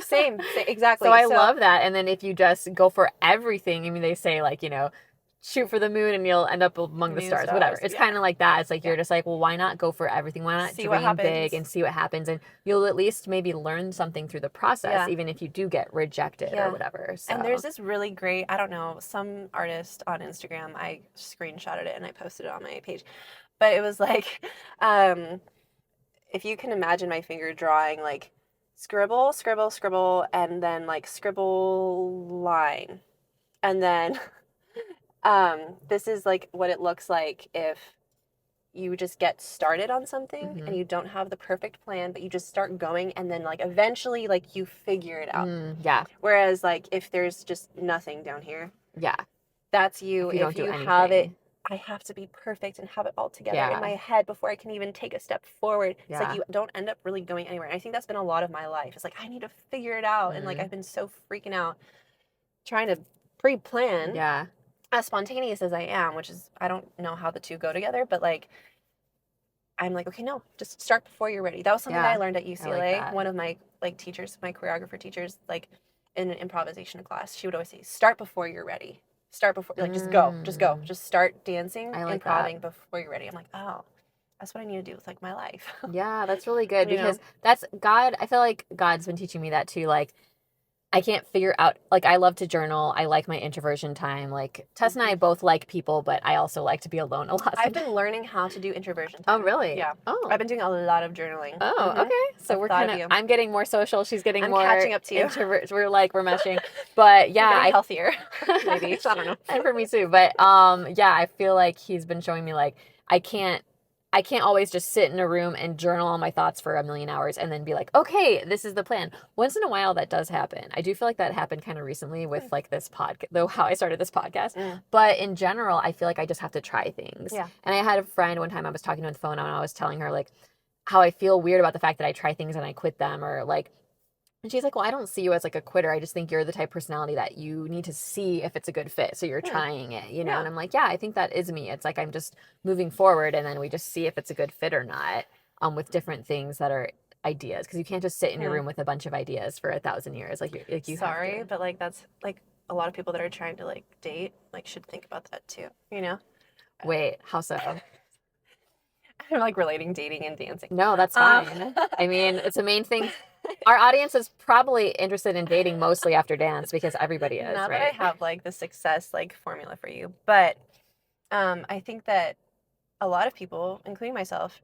Same, exactly. So I love that. And then if you just go for everything, I mean, they say like, you know, shoot for the moon and you'll end up among the stars, whatever. It's kind of like that. It's like, you're just like, well, why not go for everything? Why not dream big and see what happens? And you'll at least maybe learn something through the process, even if you do get rejected or whatever. So. And there's this really great, I don't know, some artist on Instagram, I screenshotted it and I posted it on my page. But it was like, if you can imagine my finger drawing like scribble, scribble, scribble, and then like scribble line. And then this is like what it looks like if you just get started on something and you don't have the perfect plan, but you just start going, and then like eventually like you figure it out. Whereas like if there's just nothing down here, that's you. If you have it, I have to be perfect and have it all together in my head before I can even take a step forward. It's like you don't end up really going anywhere. And I think that's been a lot of my life. It's like, I need to figure it out. And like, I've been so freaking out trying to pre-plan. As spontaneous as I am, which is, I don't know how the two go together, but like, I'm like, okay, no, just start before you're ready. That was something that I learned at UCLA. Like, one of my like teachers, my choreographer teachers, like in an improvisation class, she would always say, start before you're ready. Start before, like, just go, just start dancing, improvising before you're ready. I'm like, oh, that's what I need to do with like my life. Yeah, that's really good, because that's God. I feel like God's been teaching me that too. Like, I can't figure out, like, I love to journal. I like my introversion time. Like, Tess and I both like people, but I also like to be alone a lot. I've been learning how to do introversion Oh, time. really? Yeah. Oh. I've been doing a lot of journaling. Oh, okay. So we're kind of, I'm getting more social. She's getting more catching up to you. Introverts. We're meshing. But yeah. Healthier. Maybe. I don't know. And for me too. But yeah, I feel like he's been showing me like, I can't always just sit in a room and journal all my thoughts for a million hours and then be like, okay, this is the plan. Once in a while, that does happen. I do feel like that happened kind of recently with like this podcast, though, how I started this podcast. But in general, I feel like I just have to try things. Yeah. And I had a friend one time I was talking to on the phone, and I was telling her like how I feel weird about the fact that I try things and I quit them, or like, and she's like, well, I don't see you as like a quitter. I just think you're the type of personality that you need to see if it's a good fit. So you're trying it, you know? And I'm like, yeah, I think that is me. It's like, I'm just moving forward, and then we just see if it's a good fit or not, with different things that are ideas. Cause you can't just sit in your room with a bunch of ideas for 1,000 years. Like you Sorry, have to. but like, that's like a lot of people that are trying to like date, like should think about that too, you know? Wait, how so? I'm like relating dating and dancing. No, that's fine. I mean, it's a main thing. Our audience is probably interested in dating mostly after dance, because everybody is, Not right? that I have like the success like formula for you, but I think that a lot of people, including myself,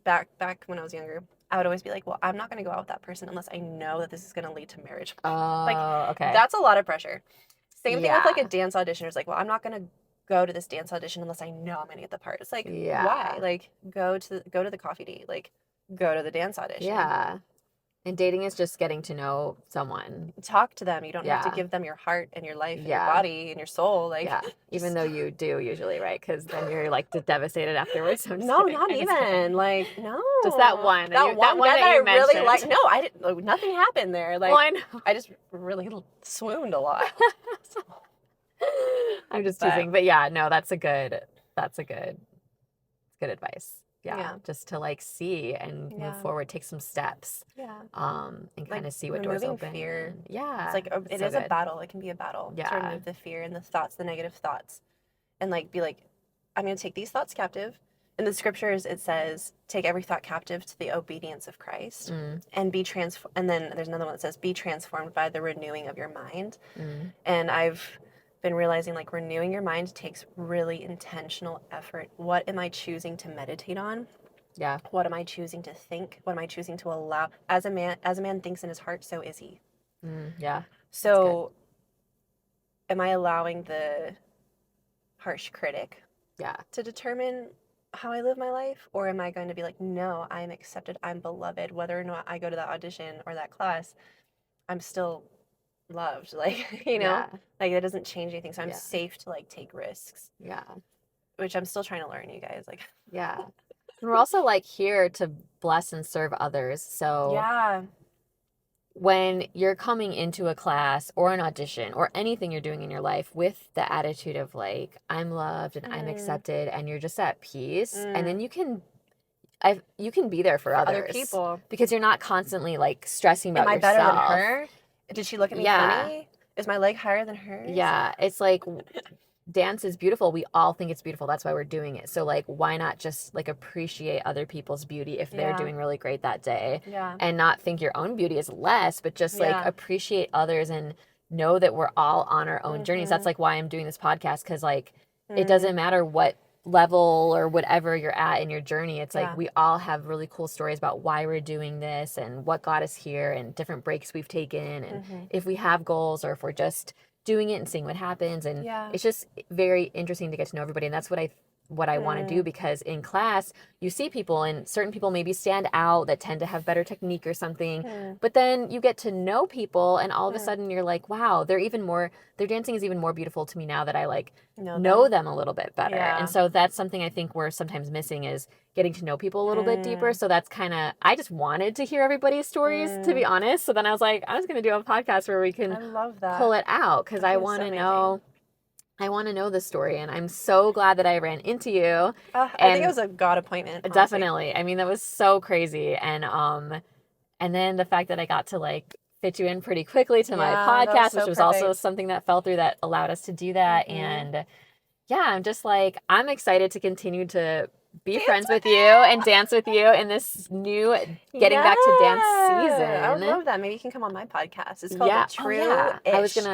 back when I was younger, I would always be like, well, I'm not going to go out with that person unless I know that this is going to lead to marriage. Oh, okay. That's a lot of pressure. Same thing with like a dance audition. It's like, well, I'm not going to go to this dance audition unless I know I'm going to get the part. It's like, why? Like, go to the coffee date. Like, go to the dance audition. Yeah. And dating is just getting to know someone. Talk to them. You don't have to Yeah. give them your heart and your life and your Yeah. body and your soul. Like, Yeah. Even though you do usually, right? Because then you're like devastated afterwards. I'm just no, kidding. not I'm just kidding. even. Like, no. Just that one. That one guy that that I you really mentioned. like. No, I didn't. Like, nothing happened there. Like, Well, I know. I just really swooned a lot. I'm just But- teasing. But yeah, no, that's good advice. Yeah. Yeah. Just to like see and Yeah. move forward, take some steps. Yeah. And kind Like, of see what doors removing open. fear. And yeah. It's like it so is a good. battle. It can be a battle to Yeah. remove the fear and the thoughts, the negative thoughts, and like be like, I'm gonna take these thoughts captive. In the scriptures, it says, "Take every thought captive to the obedience of Christ, and be transformed." And then there's another one that says, "Be transformed by the renewing of your mind." And I've been realizing like renewing your mind takes really intentional effort. What am I choosing to meditate on? Yeah. What am I choosing to think? What am I choosing to allow? As a man thinks in his heart, so is he. Yeah. So am I allowing the harsh critic to determine how I live my life? Or am I going to be like, no, I'm accepted, I'm beloved, whether or not I go to that audition or that class, I'm still loved. Like, you know, like that doesn't change anything. So I'm safe to like take risks. Yeah. Which I'm still trying to learn, you guys. Like, yeah. And we're also like here to bless and serve others. So yeah. when you're coming into a class or an audition or anything you're doing in your life with the attitude of like, I'm loved and I'm accepted and you're just at peace, and then you can be there for others, other people, because you're not constantly like stressing about Am I yourself. better than her? Did she look at me funny? Is my leg higher than hers? Yeah, it's like dance is beautiful. We all think it's beautiful. That's why we're doing it. So like, why not just like appreciate other people's beauty if they're doing really great that day, and not think your own beauty is less, but just like appreciate others and know that we're all on our own journeys. That's like why I'm doing this podcast, because like it doesn't matter what level or whatever you're at in your journey. It's like we all have really cool stories about why we're doing this and what got us here and different breaks we've taken, and if we have goals or if we're just doing it and seeing what happens. And it's just very interesting to get to know everybody. And that's what I want to do, because in class you see people, and certain people maybe stand out that tend to have better technique or something, but then you get to know people and all of a sudden you're like, wow, their dancing is even more beautiful to me now that I like know them a little bit better. And so that's something I think we're sometimes missing, is getting to know people a little bit deeper. So that's kind of, I just wanted to hear everybody's stories, to be honest. So then I was like, I was going to do a podcast where we can pull it out, because I want to know. I want to know the story, and I'm so glad that I ran into you. I think it was a God appointment. Honestly. Definitely. I mean, that was so crazy. And then the fact that I got to like fit you in pretty quickly to my podcast, which was also something that fell through that allowed us to do that. And yeah, I'm just like, I'm excited to continue to be friends with you and dance with you in this new getting back to dance season. I would love that. Maybe you can come on my podcast. It's called True-ish.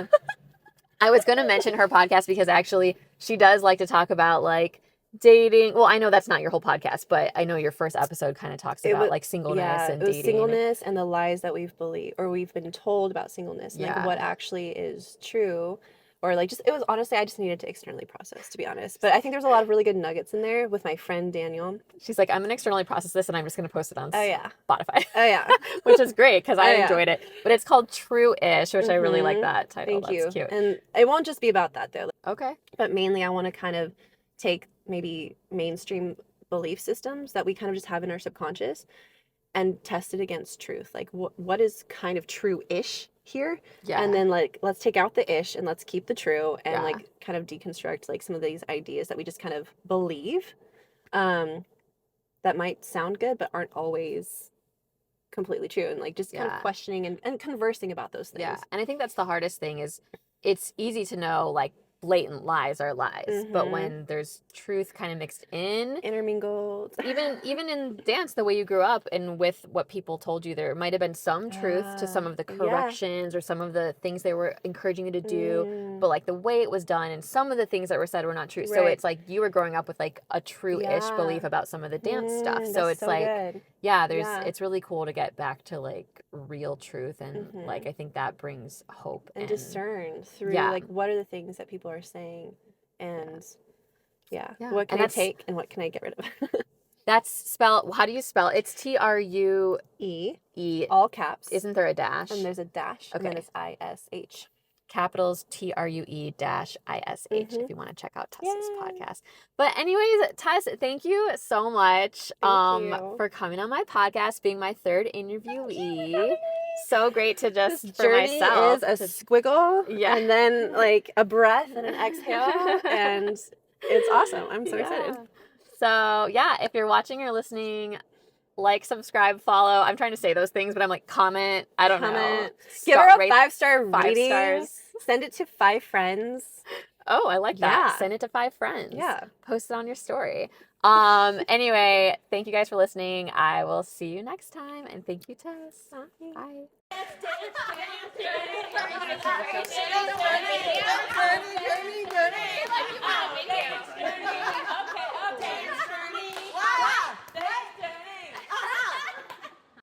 I was gonna mention her podcast, because actually she does like to talk about like dating. Well, I know that's not your whole podcast, but I know your first episode kind of talks about like singleness and dating. Singleness and the lies that we've believed or we've been told about singleness, and like what actually is true. Or like just, it was honestly, I just needed to externally process, to be honest. But I think there's a lot of really good nuggets in there with my friend Daniel. She's like, I'm going to externally process this and I'm just going to post it on Spotify. Oh, yeah. Which is great, because I enjoyed it. But it's called True-ish, which I really like that title. Thank you. That's cute. And it won't just be about that, though. Okay. But mainly I want to kind of take maybe mainstream belief systems that we kind of just have in our subconscious and test it against truth. Like what is kind of true-ish here? Yeah. And then like, let's take out the ish and let's keep the true, and like kind of deconstruct like some of these ideas that we just kind of believe that might sound good but aren't always completely true, and like just kind of questioning and conversing about those things. Yeah. And I think that's the hardest thing, is it's easy to know like blatant lies are lies, but when there's truth kind of mixed in, intermingled, even in dance, the way you grew up and with what people told you, there might have been some truth to some of the corrections or some of the things they were encouraging you to do, but like the way it was done and some of the things that were said were not true. So it's like you were growing up with like a true-ish belief about some of the dance stuff. So it's so like good. It's really cool to get back to like real truth, and like I think that brings hope and discern through like what are the things that people are saying, and what can I take and what can I get rid of. That's spelled, how do you spell it? It's T-R-U-E. All caps. Isn't there a dash? And there's a dash, and then it's I-S-H. Capitals TRUE-ISH if you want to check out Tess's Yay. podcast. But anyways, Tess, thank you so much for coming on my podcast, being my third interviewee. So great to just this for journey myself. is a squiggle, Yeah. and then like a breath and an exhale, and it's awesome. I'm so excited. So yeah, if you're watching or listening, like, subscribe, follow. I'm trying to say those things, but I'm like, comment. I don't know. Give her a 5-star rating. 5 stars. Send it to 5 friends. Oh, I like that. Yeah. Send it to 5 friends. Yeah. Post it on your story. Anyway, thank you guys for listening. I will see you next time. And thank you, Tess. Bye. Bye.